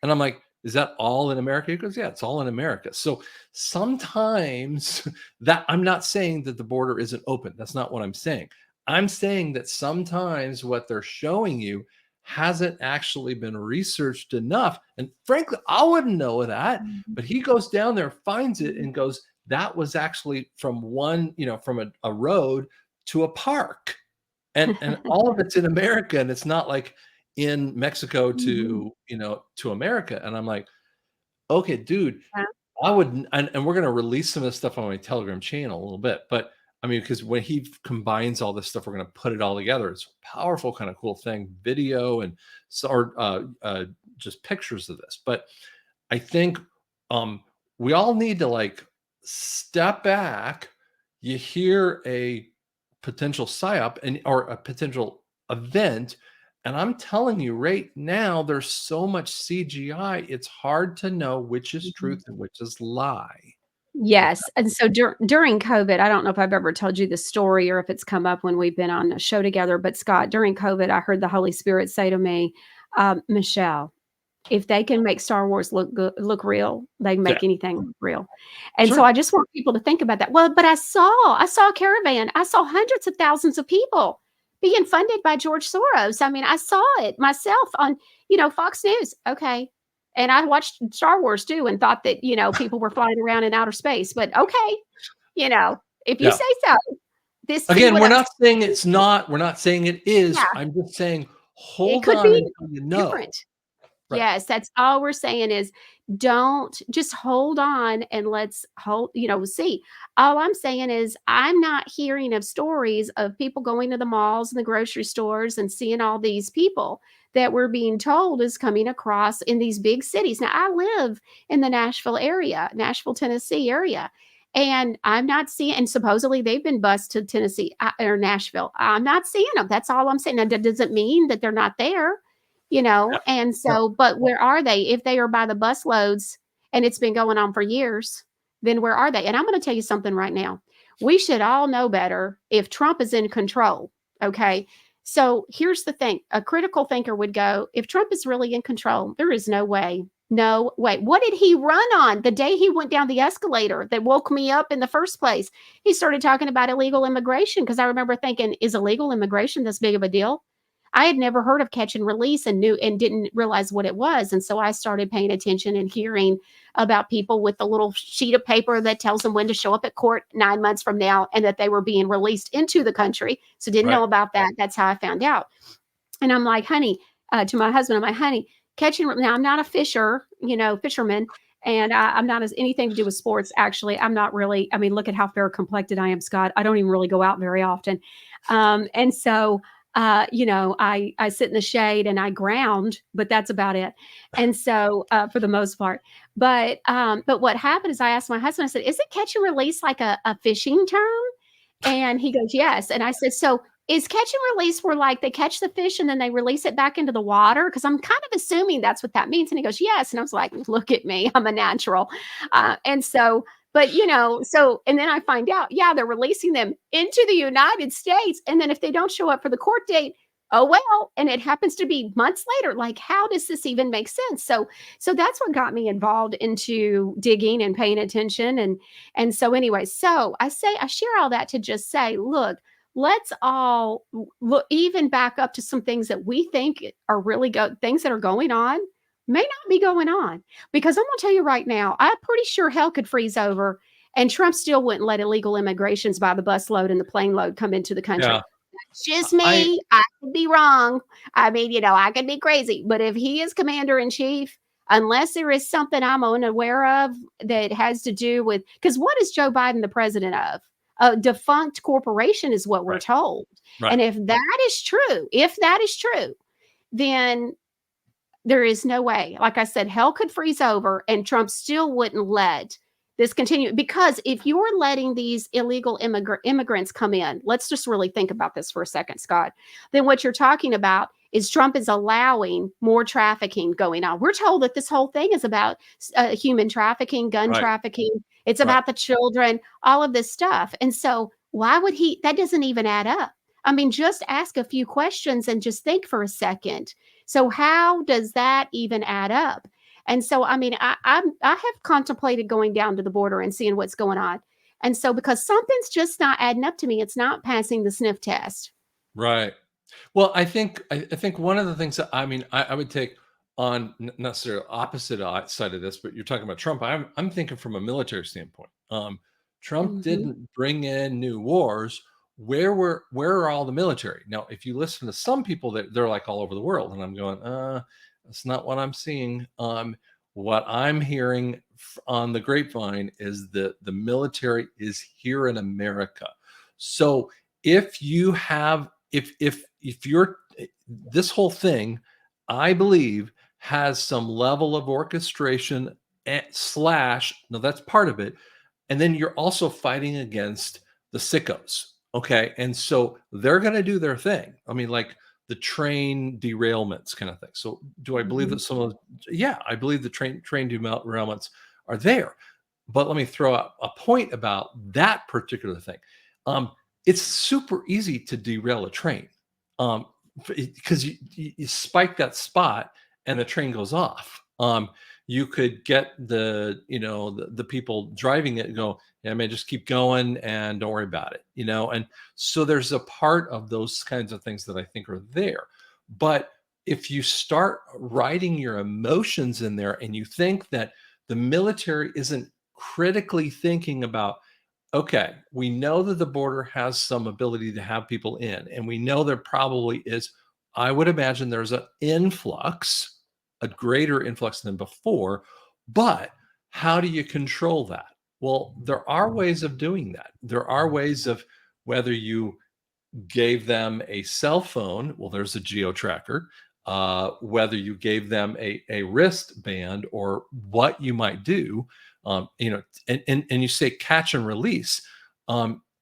And I'm like, is that all in America? He goes, yeah, it's all in America. So sometimes that, I'm not saying that the border isn't open. That's not what I'm saying. I'm saying that sometimes what they're showing you hasn't actually been researched enough. And frankly, I wouldn't know that. But he goes down there, finds it, and goes, that was actually from from a road to a park. and all of it's in America, and it's not like in Mexico Mhm. to, to America, and I'm like, "Okay, dude, Yeah. I would," and we're gonna release some of this stuff on my Telegram channel a little bit, but I mean, because when he combines all this stuff, we're gonna put it all together. It's a powerful, kind of cool thing, video and so or just pictures of this. But I think we all need to like step back. You hear a potential psyop and or a potential event, and I'm telling you right now, there's so much CGI. It's hard to know which is Mhm. truth and which is lie. If Yes, and so during COVID, I don't know if I've ever told you this story or if it's come up when we've been on a show together, but Scott, during COVID, I heard the Holy Spirit say to me, "Michelle, if they can make Star Wars look real, they can yeah, make anything look real." And so sure, I just want people to think about that. Well, but I saw a caravan. I saw hundreds of thousands of people being funded by George Soros. I mean, I saw it myself on, Fox News. Okay. And I watched Star Wars too and thought that, people were flying around in outer space. But okay, you know, if you yeah. say so, this see Again, what we're I'm not saying? saying it's not. We're not saying it is. Yeah, I'm just saying it hold could on be until you know. different. Right. Yes, that's all we're saying is don't just hold on and let's see. All I'm saying is I'm not hearing of stories of people going to the malls and the grocery stores and seeing all these people that we're being told is coming across in these big cities. Now, I live in the Nashville area, Nashville, Tennessee area. And I'm not seeing, and supposedly they've been bused to Tennessee or Nashville. I'm not seeing them. That's all I'm saying. Now, that doesn't mean that they're not there, Yeah. and No. so but where are they? If they are by the busloads and it's been going on for years, then where are they? And I'm gonna tell you something right now. We should all know better if Trump is in control, okay? So here's the thing, a critical thinker would go, if Trump is really in control, there is no way. No way. What did he run on the day he went down the escalator that woke me up in the first place? He started talking about illegal immigration because I remember thinking, is illegal immigration this big of a deal? I had never heard of catch and release and knew and didn't realize what it was. And so I started paying attention and hearing about people with the little sheet of paper that tells them when to show up at court 9 months from now and that they were being released into the country. So didn't Right. know about that. That's how I found out. And I'm like, honey, to my husband, I'm like, honey, catching. Now I'm not a fisherman, and I'm not as anything to do with sports. Actually, I'm not really. I mean, look at how fair complected I am, Scott. I don't even really go out very often, and so. I sit in the shade and I ground, but that's about it. And so, for the most part, but what happened is I asked my husband. I said, "Is it catch and release like a fishing term?" And he goes, "Yes." And I said, "So is catch and release where like they catch the fish and then they release it back into the water? Because I'm kind of assuming that's what that means." And he goes, "Yes." And I was like, "Look at me, I'm a natural." And so, but and then I find out, yeah, they're releasing them into the United States. And then if they don't show up for the court date, oh well, and it happens to be months later. Like, how does this even make sense? So that's what got me involved into digging and paying attention. And so anyway, so I share all that to just say, look, let's all look even back up to some things that we think are really things that are going on may not be going on. Because I'm gonna tell you right now, I'm pretty sure hell could freeze over and Trump still wouldn't let illegal immigrations by the busload and the plane load come into the Yeah. country. It's just I me. I could be wrong. I mean, I could be crazy. But if he is commander in chief, unless there is something I'm unaware of that has to do with, because what is Joe Biden the president of? A defunct corporation is what we're right. told. Right. And if that is true, then there is no way. Like I said, hell could freeze over and Trump still wouldn't let this continue. Because if you're letting these illegal immigrants come in, let's just really think about this for a second, Scott. Then what you're talking about is Trump is allowing more trafficking going on. We're told that this whole thing is about human trafficking, gun Right. trafficking. It's Right. about the children, all of this stuff. And so, why would he? That doesn't even add up. I mean, just ask a few questions and just think for a second. So how does that even add up? And so, I mean, I have contemplated going down to the border and seeing what's going on. And so, because something's just not adding up to me, it's not passing the sniff test. Right. Well, I think one of the things that I mean, I would take on necessarily opposite side of this, but you're talking about Trump. I'm thinking from a military standpoint. Trump Hmm. didn't bring in new wars. where are all the military? Now, if you listen to some people, that they're like all over the world, and I'm going, that's not what I'm seeing. What I'm hearing on the grapevine is that the military is here in America. So if you have, if you're this whole thing, I believe has some level of orchestration slash, no, that's part of it. And then you're also fighting against the sickos. Okay. And so they're going to do their thing. I mean, like the train derailments kind of thing. So do I believe Mhm. that some of, yeah, I believe the train derailments are there. But let me throw out a point about that particular thing. Um, it's super easy to derail a train. Because you spike that spot and the train goes off. You could get the people driving it and go, yeah, man, just keep going and don't worry about it, and so there's a part of those kinds of things that I think are there. But if you start writing your emotions in there and you think that the military isn't critically thinking about, okay, we know that the border has some ability to have people in, and we know there probably is, I would imagine there's an influx, a greater influx than before, but how do you control that? Well, there are ways of doing that. There are ways of, whether you gave them a cell phone, well, there's a geo tracker. Whether you gave them a wristband or what you might do, and you say catch and release.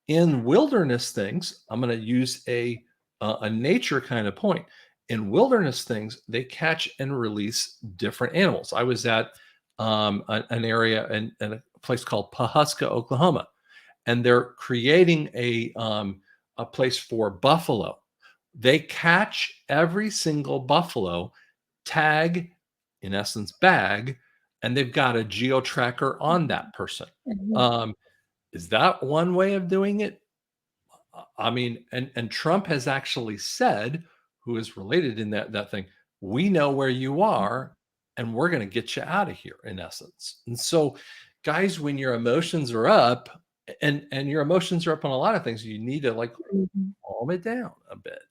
In wilderness things, I'm going to use a nature kind of point. In wilderness things, they catch and release different animals. I was at an area in a place called Pahuska, Oklahoma, and they're creating a place for buffalo. They catch every single buffalo, tag, in essence, bag, and they've got a geo tracker on that person. Mhm. Um, is that one way of doing it? I mean, and Trump has actually said, who is related in that thing, we know where you are, and we're going to get you out of here, in essence. And so, guys, when your emotions are up, and your emotions are up on a lot of things, you need to like Mhm. calm it down a bit.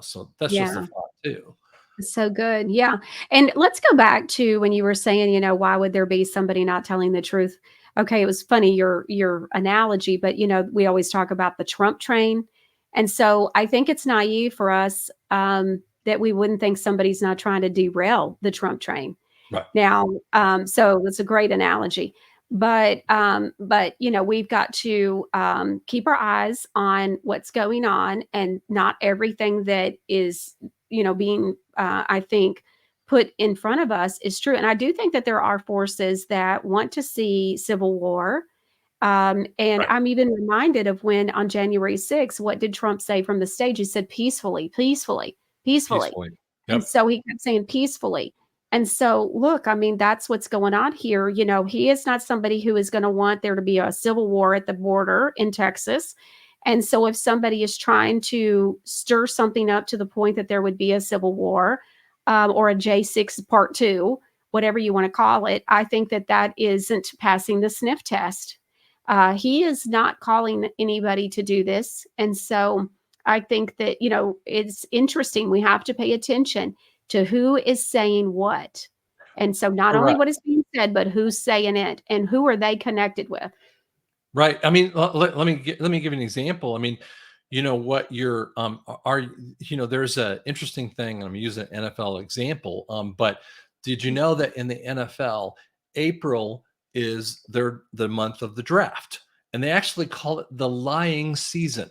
So that's just a Yeah. thought too. So good. Yeah. And let's go back to when you were saying, why would there be somebody not telling the truth? Okay, it was funny your analogy, but we always talk about the Trump train. And so I think it's naive for us that we wouldn't think somebody's not trying to derail the Trump train. Right. Now, so it's a great analogy. But we've got to keep our eyes on what's going on, and not everything that is, being, I think, put in front of us is true. And I do think that there are forces that want to see civil war. And Right. I'm even reminded of when on January 6th, what did Trump say from the stage? He said, peacefully, peacefully, peacefully. Peacefully. And Yep. so he kept saying peacefully. And so, look, I mean, that's what's going on here. He is not somebody who is going to want there to be a civil war at the border in Texas. And so, if somebody is trying to stir something up to the point that there would be a civil war or a J6 part two, whatever you want to call it, I think that that isn't passing the sniff test. He is not calling anybody to do this. And so, I think that, it's interesting. We have to pay attention to who is saying what. And so not only Correct. what is being said, but who's saying it and who are they connected with. Right. I mean, let me give you an example. I mean, what you're are there's a interesting thing. I'm using an NFL example. But did you know that in the NFL, April is the month of the draft, and they actually call it the lying season.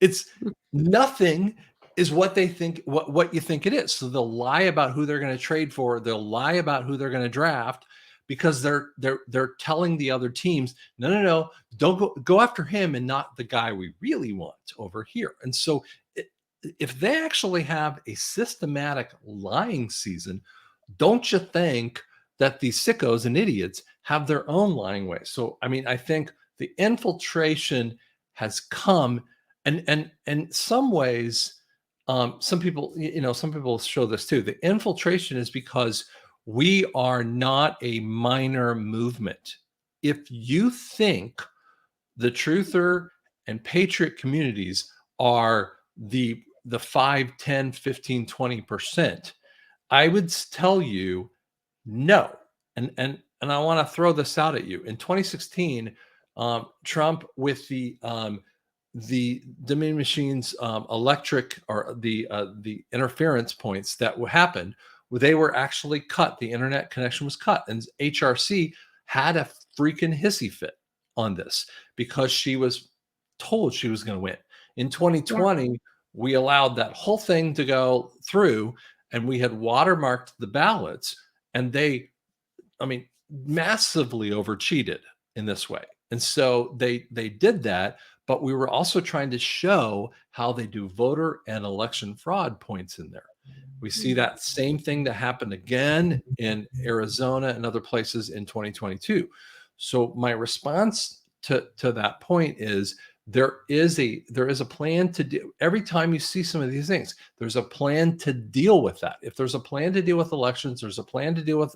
It's nothing is what they think, what you think it is. So they'll lie about who they're going to trade for. They'll lie about who they're going to draft because they're telling the other teams, no, no, no, don't go after him and not the guy we really want over here. And so if they actually have a systematic lying season, don't you think that these sickos and idiots have their own lying ways? So I mean, I think the infiltration has come, and some ways, some people show this too. The infiltration is because we are not a minor movement. If you think the truther and Patriot communities are the 5, 10, 15, 20%, I would tell you no. And I want to throw this out at you. In 2016, Trump with the Dominion Machines electric or the interference points that happened, they were actually cut. The internet connection was cut, and HRC had a freaking hissy fit on this because she was told she was going to win. In Yeah. 2020, we allowed that whole thing to go through, and we had watermarked the ballots, and they, I mean, massively overcheated in this way. And so they did that, but we were also trying to show how they do voter and election fraud points in there. We see Mm. that same thing that happened again in Arizona and other places in 2022. So my response to that point is there is a plan to do. Every time you see some of these things, there's a plan to deal with that. If there's a plan to deal with elections, there's a plan to deal with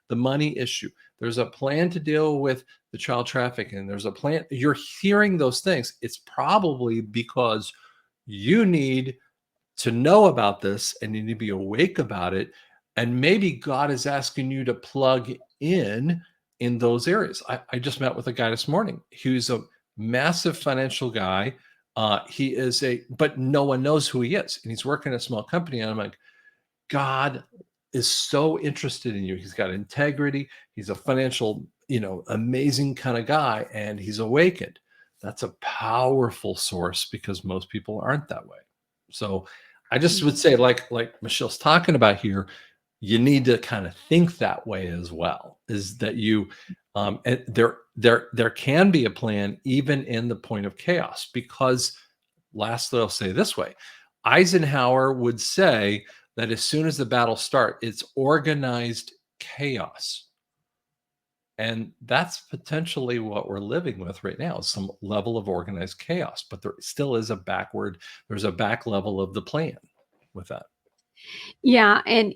the money issue. There's a plan to deal with the child trafficking. There's a plan. You're hearing those things. It's probably because you need to know about this and you need to be awake about it. And maybe God is asking you to plug in those areas. I just met with a guy this morning. He's a massive financial guy. He is but no one knows who he is. And he's working at a small company. And I'm like, God is so interested in you. He's got integrity. He's a financial, amazing kind of guy. And he's awakened. That's a powerful source because most people aren't that way. So I just would say, like Michelle's talking about here, you need to kind of think that way as well. Is that and there can be a plan even in the point of chaos, because lastly, I'll say this way: Eisenhower would say that as soon as the battle starts, it's organized chaos. And that's potentially what we're living with right now, some level of organized chaos, but there still is there's a back level of the plan with that. Yeah, and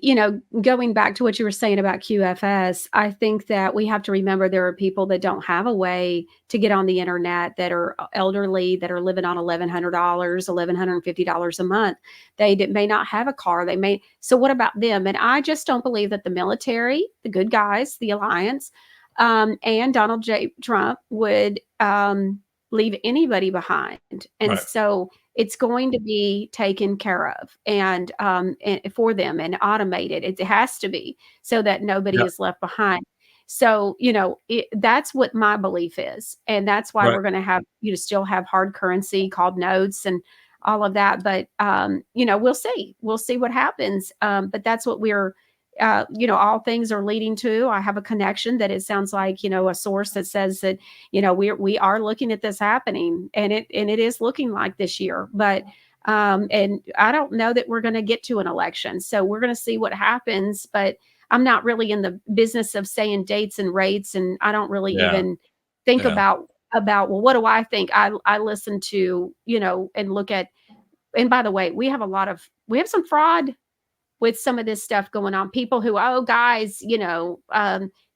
going back to what you were saying about QFS, I think that we have to remember there are people that don't have a way to get on the internet, that are elderly, that are living on $1,100, $1,150 a month. They may not have a car. So what about them? And I just don't believe that the military, the good guys, the alliance, and Donald J. Trump would leave anybody behind. And Right. so it's going to be taken care of and for them and automated. It has to be, so that nobody Yeah. is left behind. So, that's what my belief is. And that's why Right. we're going to have, still have hard currency called notes and all of that. But, we'll see. We'll see what happens. But that's what all things are leading to. I have a connection that it sounds like, a source that says that, we are looking at this happening, and it is looking like this year. But and I don't know that we're going to get to an election. So we're going to see what happens. But I'm not really in the business of saying dates and rates, and I don't really Yeah. even think Yeah. about well, what do I think? I listen to, and look at. And by the way, we have some fraud with some of this stuff going on. People who, oh, guys,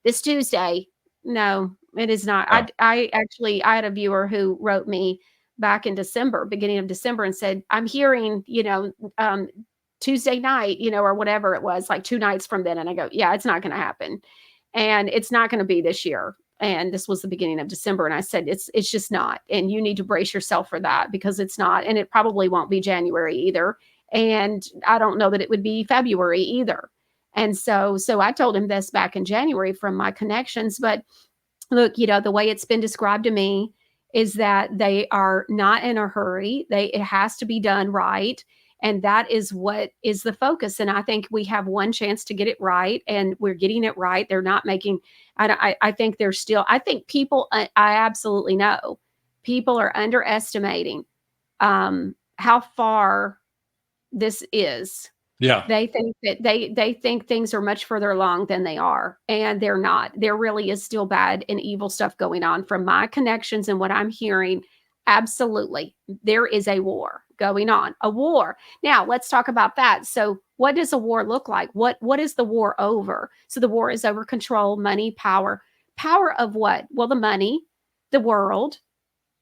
this Tuesday. No, it is not. Yeah. I had a viewer who wrote me back in December, beginning of December, and said, I'm hearing, Tuesday night, or whatever it was, like 2 nights from then. And I go, yeah, it's not going to happen. And it's not going to be this year. And this was the beginning of December. And I said, it's just not. And you need to brace yourself for that, because it's not. And it probably won't be January either. And I don't know that it would be February either. And so I told him this back in January from my connections. But look, the way it's been described to me is that they are not in a hurry. It has to be done right. And that is what is the focus. And I think we have one chance to get it right, and we're getting it right. They're not making, I think they're still, I think people, I absolutely know people are underestimating how far this is. Yeah. They think that they think things are much further along than they are, and they're not. There really is still bad and evil stuff going on from my connections and what I'm hearing. Absolutely. There is a war going on, a war. Now, let's talk about that. So, what does a war look like? What is the war over? So the war is over control, money, power. Power of what? Well, the money, the world,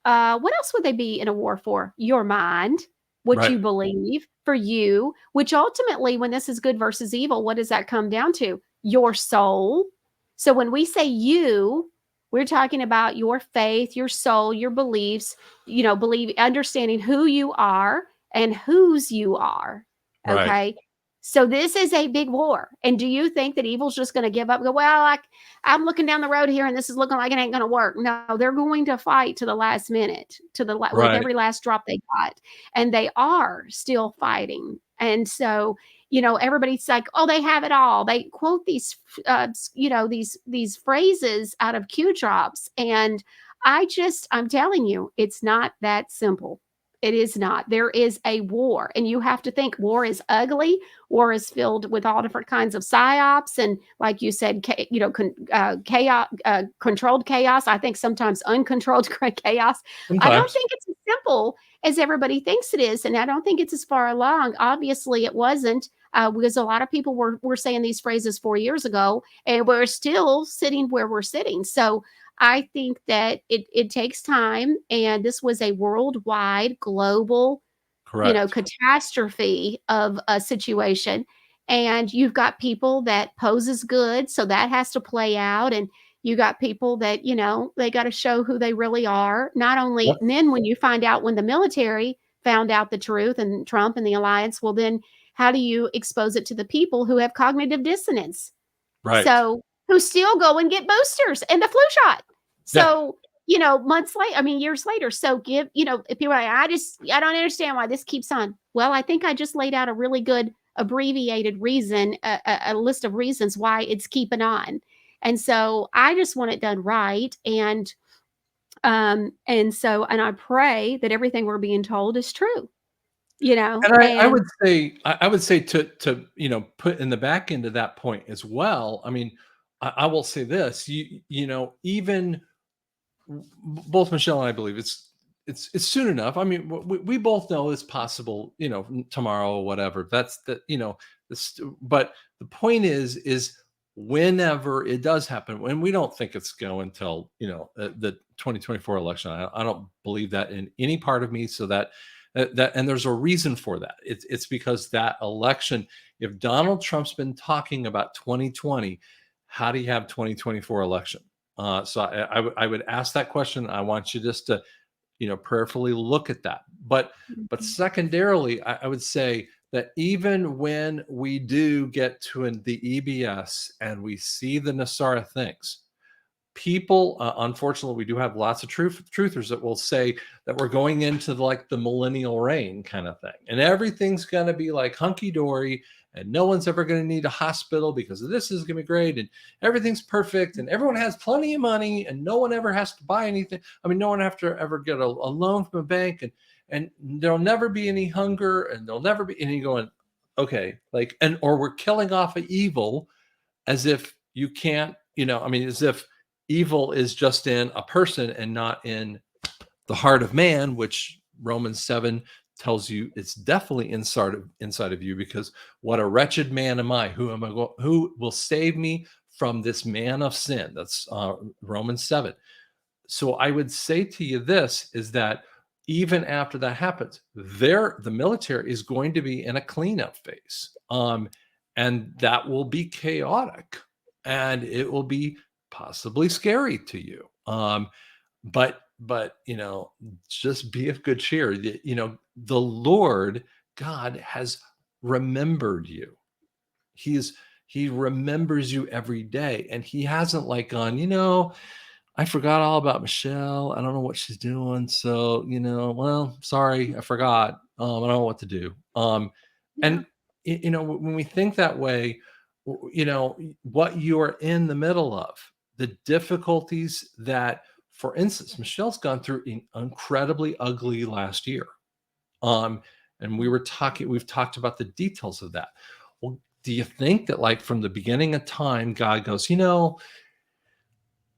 What else would they be in a war for? Your mind, what Right. you believe for you, which ultimately, when this is good versus evil, what does that come down to? Your soul. So when we say you, we're talking about your faith, your soul, your beliefs, understanding who you are and whose you are. Right. Okay. So this is a big war. And do you think that evil's just going to give up? Go, well, I'm looking down the road here and this is looking like it ain't going to work. No, they're going to fight to the last minute, with Right. every last drop they got. And they are still fighting. And so, everybody's like, oh, they have it all. They quote these, these phrases out of Q drops. And I'm telling you, it's not that simple. It is not. There is a war, and you have to think war is ugly. War is filled with all different kinds of psyops, and like you said, chaos, controlled chaos. I think sometimes uncontrolled chaos. I don't Sometimes. think it's as simple as everybody thinks it is, and I don't think it's as far along. Obviously, it wasn't. Because a lot of people were saying these phrases 4 years ago, and we're still sitting where we're sitting. So I think that it takes time, and this was a worldwide, global, Correct. catastrophe of a situation. And you've got people that pose as good, so that has to play out. And you got people that, they got to show who they really are. Not only, Yep. and then when you find out, when the military found out the truth and Trump and the alliance, well, then how do you expose it to the people who have cognitive dissonance? Right. So, who still go and get boosters and the flu shot. Yeah. So, months later, I mean, years later. So if people are like, I don't understand why this keeps on. Well, I think I just laid out a really good abbreviated reason, a list of reasons why it's keeping on. And so I just want it done right. And I pray that everything we're being told is true, And I and would say I would say to put in the back end of that point as well. I mean, I will say this. Even both Michelle and I believe it's soon enough. I mean, we both know it's possible. Tomorrow, or whatever. That's the this. But the point is whenever it does happen, and we don't think it's going until the 2024 election. I don't believe that in any part of me. So that and there's a reason for that. It's because that election. If Donald Trump's been talking about 2020, how do you have 2024 election? So I would ask that question. I want you just to prayerfully look at that. But Mhm. secondarily, I would say that even when we do get to the EBS and we see the Nasara things, people, unfortunately, we do have lots of truthers that will say that we're going into like the millennial reign kind of thing, and everything's going to be like hunky dory, and no one's ever going to need a hospital because this is going to be great, and everything's perfect, and everyone has plenty of money, and no one ever has to buy anything. I mean, no one have to ever get a loan from a bank, and there'll never be any hunger, and there'll never be any going. Okay, like, and or we're killing off of evil as if you can't, I mean, as if evil is just in a person and not in the heart of man, which Romans 7 tells you it's definitely inside of you, because what a wretched man am I? Who will save me from this man of sin? That's Romans 7. So I would say to you this is that even after that happens, the military is going to be in a cleanup phase. And that will be chaotic, and it will be possibly scary to you. But just be of good cheer. The Lord God has remembered you. He remembers you every day, and he hasn't like gone, I forgot all about Michelle. I don't know what she's doing. So, well, sorry, I forgot. I don't know what to do. Yeah. And when we think that way, what you are in the middle of, the difficulties that, for instance, Michelle's gone through an incredibly ugly last year. Um, and we've talked about the details of that. Well, do you think that like from the beginning of time, God goes,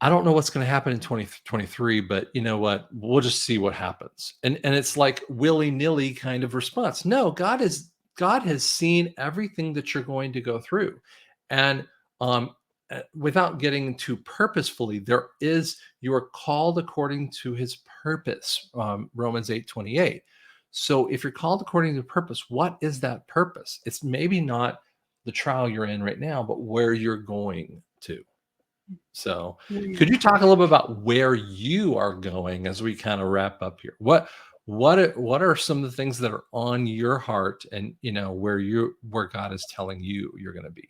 I don't know what's going to happen in 2023, but you know what? We'll just see what happens. And it's like willy-nilly kind of response. No, God has seen everything that you're going to go through. And without getting too purposefully, you are called according to his purpose, Romans 8:28. So if you're called according to purpose, what is that purpose? It's maybe not the trial you're in right now, but where you're going to. So could Yeah. you talk a little bit about where you are going as we kind of wrap up here? What are some of the things that are on your heart, and where God is telling you you're going to be?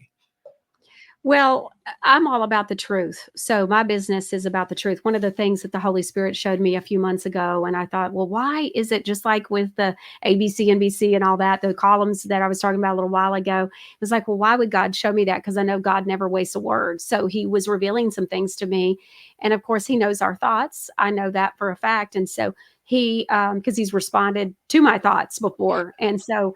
Well, I'm all about the truth. So my business is about the truth. One of the things that the Holy Spirit showed me a few months ago, and I thought, well, why is it just like with the ABC, NBC, and all that, the columns that I was talking about a little while ago? It was like, well, why would God show me that? Because I know God never wastes a word. So he was revealing some things to me. And of course, he knows our thoughts. I know that for a fact. And so because he's responded to my thoughts before. And so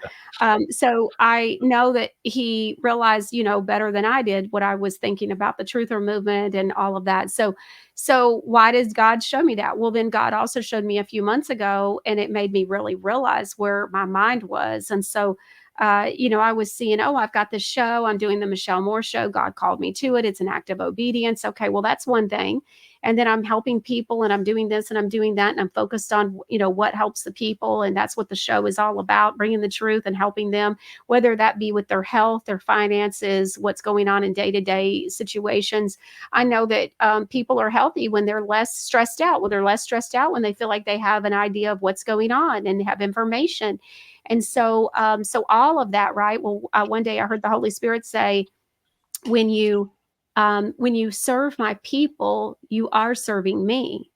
I know that he realized, better than I did what I was thinking about the truther movement and all of that. So why does God show me that? Well, then God also showed me a few months ago, and it made me really realize where my mind was. And so, I was seeing, oh, I've got this show. I'm doing the Michelle Moore show. God called me to it. It's an act of obedience. Okay, well, that's one thing. And then I'm helping people, and I'm doing this and I'm doing that, and I'm focused on what helps the people, and that's what the show is all about, bringing the truth and helping them, whether that be with their health, their finances, what's going on in day-to-day situations. I know that people are healthy when they're less stressed out. Well, they're less stressed out when they feel like they have an idea of what's going on and have information. And so all of that, right? Well, one day I heard the Holy Spirit say, when you serve my people, you are serving me.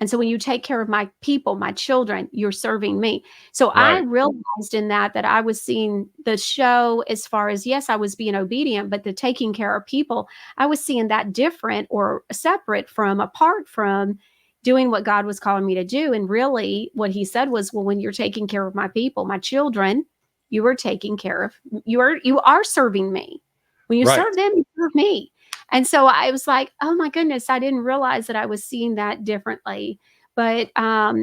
And so when you take care of my people, my children, you're serving me. So I Right. realized in that I was seeing the show as far as, yes, I was being obedient, but the taking care of people, I was seeing that different or separate from, apart from doing what God was calling me to do. And really what he said was, well, when you're taking care of my people, my children, you are taking care of, you are serving me. When you Right. serve them, you serve me. And so I was like, oh my goodness, I didn't realize that I was seeing that differently. But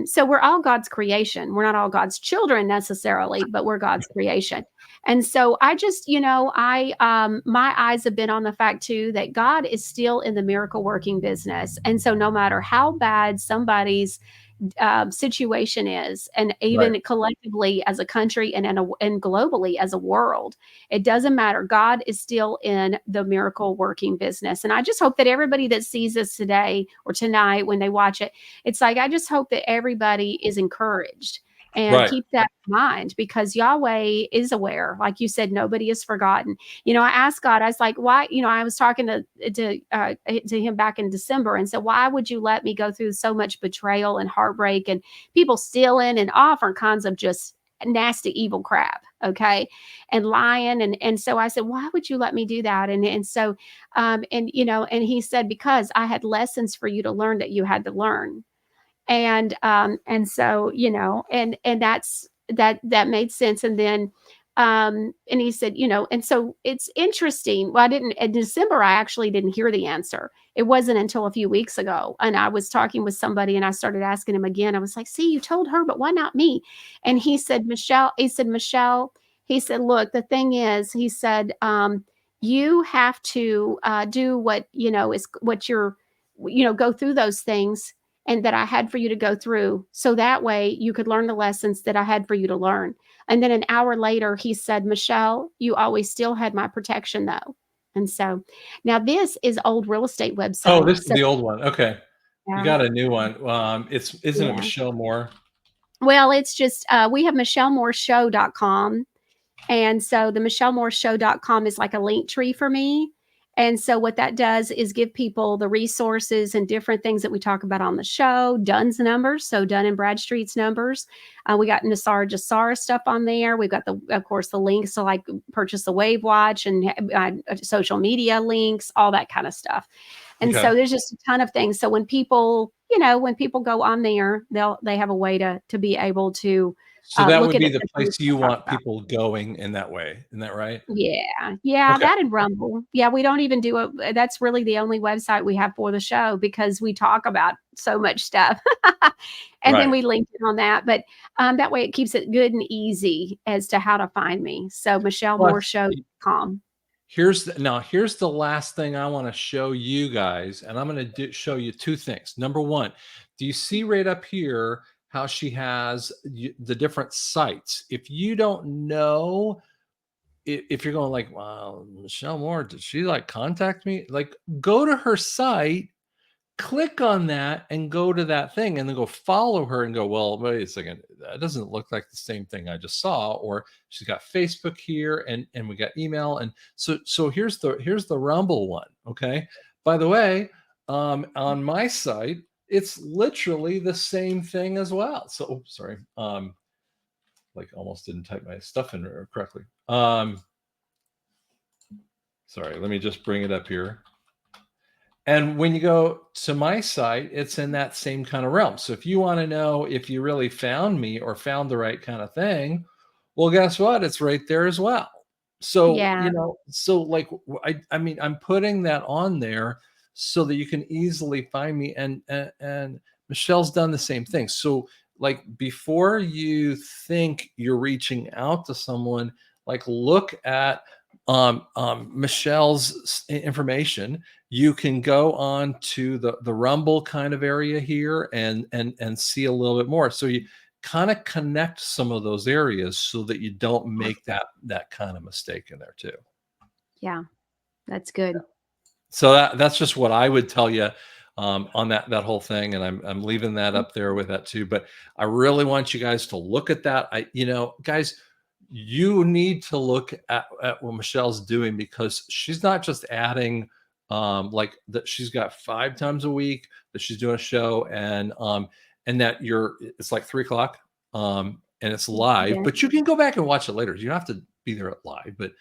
so we're all God's creation. We're not all God's children necessarily, but we're God's creation. And so I just, my eyes have been on the fact too that God is still in the miracle working business. And so no matter how bad somebody's situation is, and Right. even collectively as a country and globally as a world, it doesn't matter. God is still in the miracle working business. And I just hope that everybody that sees this today or tonight when they watch it, it's like, I just hope that everybody is encouraged and Right. keep that in mind, because Yahweh is aware. Like you said, nobody is forgotten. I asked God, I was like, why? I was talking to him back in December and said, why would you let me go through so much betrayal and heartbreak and people stealing and all different kinds of just nasty, evil crap? Okay. And lying. And so I said, why would you let me do that? And he said, because I had lessons for you to learn that you had to learn. And so and that made sense. And then and he said, and so it's interesting. Well, I didn't in December, I actually didn't hear the answer. It wasn't until a few weeks ago, and I was talking with somebody and I started asking him again. I was like, see, you told her, but why not me? And Michelle, he said, look, the thing is, he said, you have to do what is what you're go through those things and that I had for you to go through. So that way you could learn the lessons that I had for you to learn. And then an hour later, he said, Michelle, you always still had my protection though. And so now this is old real estate Oh, website. this is So the old one. Okay. You yeah, got a new one. Isn't it yeah. Michelle Moore? Well, it's just we have michellemooreshow.com. And so the michellemooreshow.com is like a link tree for me. And so what that does is give people the resources and different things that we talk about on the show, Dunn's numbers, so Dun and Bradstreet's numbers. We got Nassar Jassara stuff on there. We've got of course, the links to like purchase the Wave Watch and social media links, all that kind of stuff. And Okay. so there's just a ton of things. So when people go on there, they have a way to be able to So that look would at be it. the The things place we you talk want about. people going in that way. Isn't that right? Yeah, Okay. that and Rumble. Yeah, we don't even do it. That's really the only website we have for the show because we talk about so much stuff. And then Right. we link it on that. But that way it keeps it good and easy as to how to find me. So Well, michellemooreshow.com. here's the last thing I want to show you guys, and I'm going to show you two things. Number one, do you see right up here how she has the different sites? If you don't know, if you're going like, wow, Michelle Moore, did she like contact me? Like, go to her site, click on that, and go to that thing, and then go follow her and go, well, wait a second, that doesn't look like the same thing I just saw. Or she's got Facebook here, and we got email. And so here's the Rumble one. Okay, by the way, on my site, it's literally the same thing as well. So sorry, like almost didn't type my stuff in correctly. Sorry, let me just bring it up here. And when you go to my site, it's in that same kind of realm. So if you want to know if you really found me or found the right kind of thing, well, guess what? It's right there as well. So, Yeah. so like, I mean, I'm putting that on there so that you can easily find me. And Michelle's done the same thing. So, like, before you think you're reaching out to someone, like, look at Michelle's information. You can go on to the Rumble kind of area here and see a little bit more. So you kind of connect some of those areas so that you don't make that kind of mistake in there too. Yeah. That's good. So that's just what I would tell you on that whole thing, and I'm leaving that up there with that too. But I really want you guys to look at that. Guys, you need to look at what Michelle's doing, because she's not just adding like that. She's got 5 times a week that she's doing a show, and that it's like 3 o'clock, and it's live, Yeah. but you can go back and watch it later. You don't have to be there at live, but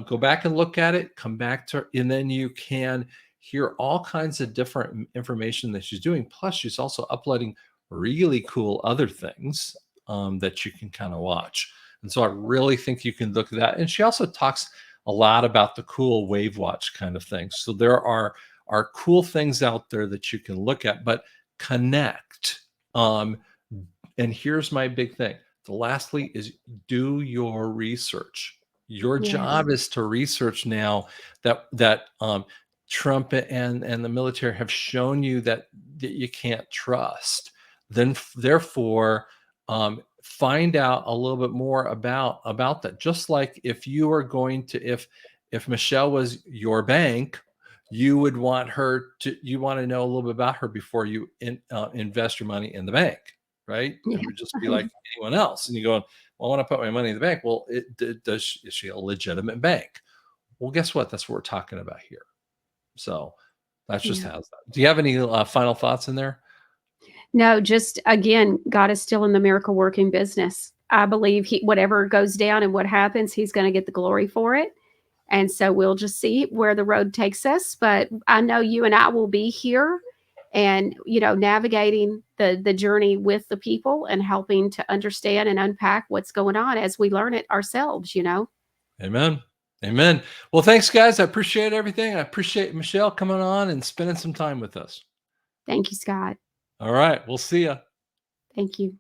go back and look at it, come back to, and then you can hear all kinds of different information that she's doing. Plus, she's also uploading really cool other things that you can kind of watch. And so I really think you can look at that. And she also talks a lot about the cool wave watch kind of things. So there are cool things out there that you can look at, but connect. And here's my big thing. The lastly is do your research. Your Yes. job is to research now that Trump and the military have shown you that you can't trust. Then therefore, find out a little bit more about that. Just like if you are going to, if Michelle was your bank, you would want you want to know a little bit about her before you invest your money in the bank, right? Yeah. It would just be like anyone else. And you go, well, I want to put my money in the bank. Well, is she a legitimate bank? Well, guess what? That's what we're talking about here. So that's just Yeah. how that. Do you have any final thoughts in there? No, just again, God is still in the miracle working business. I believe whatever goes down and what happens, he's going to get the glory for it. And so we'll just see where the road takes us. But I know you and I will be here and, navigating the journey with the people and helping to understand and unpack what's going on as we learn it ourselves. Amen. Amen. Well, thanks, guys. I appreciate everything. I appreciate Michelle coming on and spending some time with us. Thank you, Scott. All right. We'll see you. Thank you.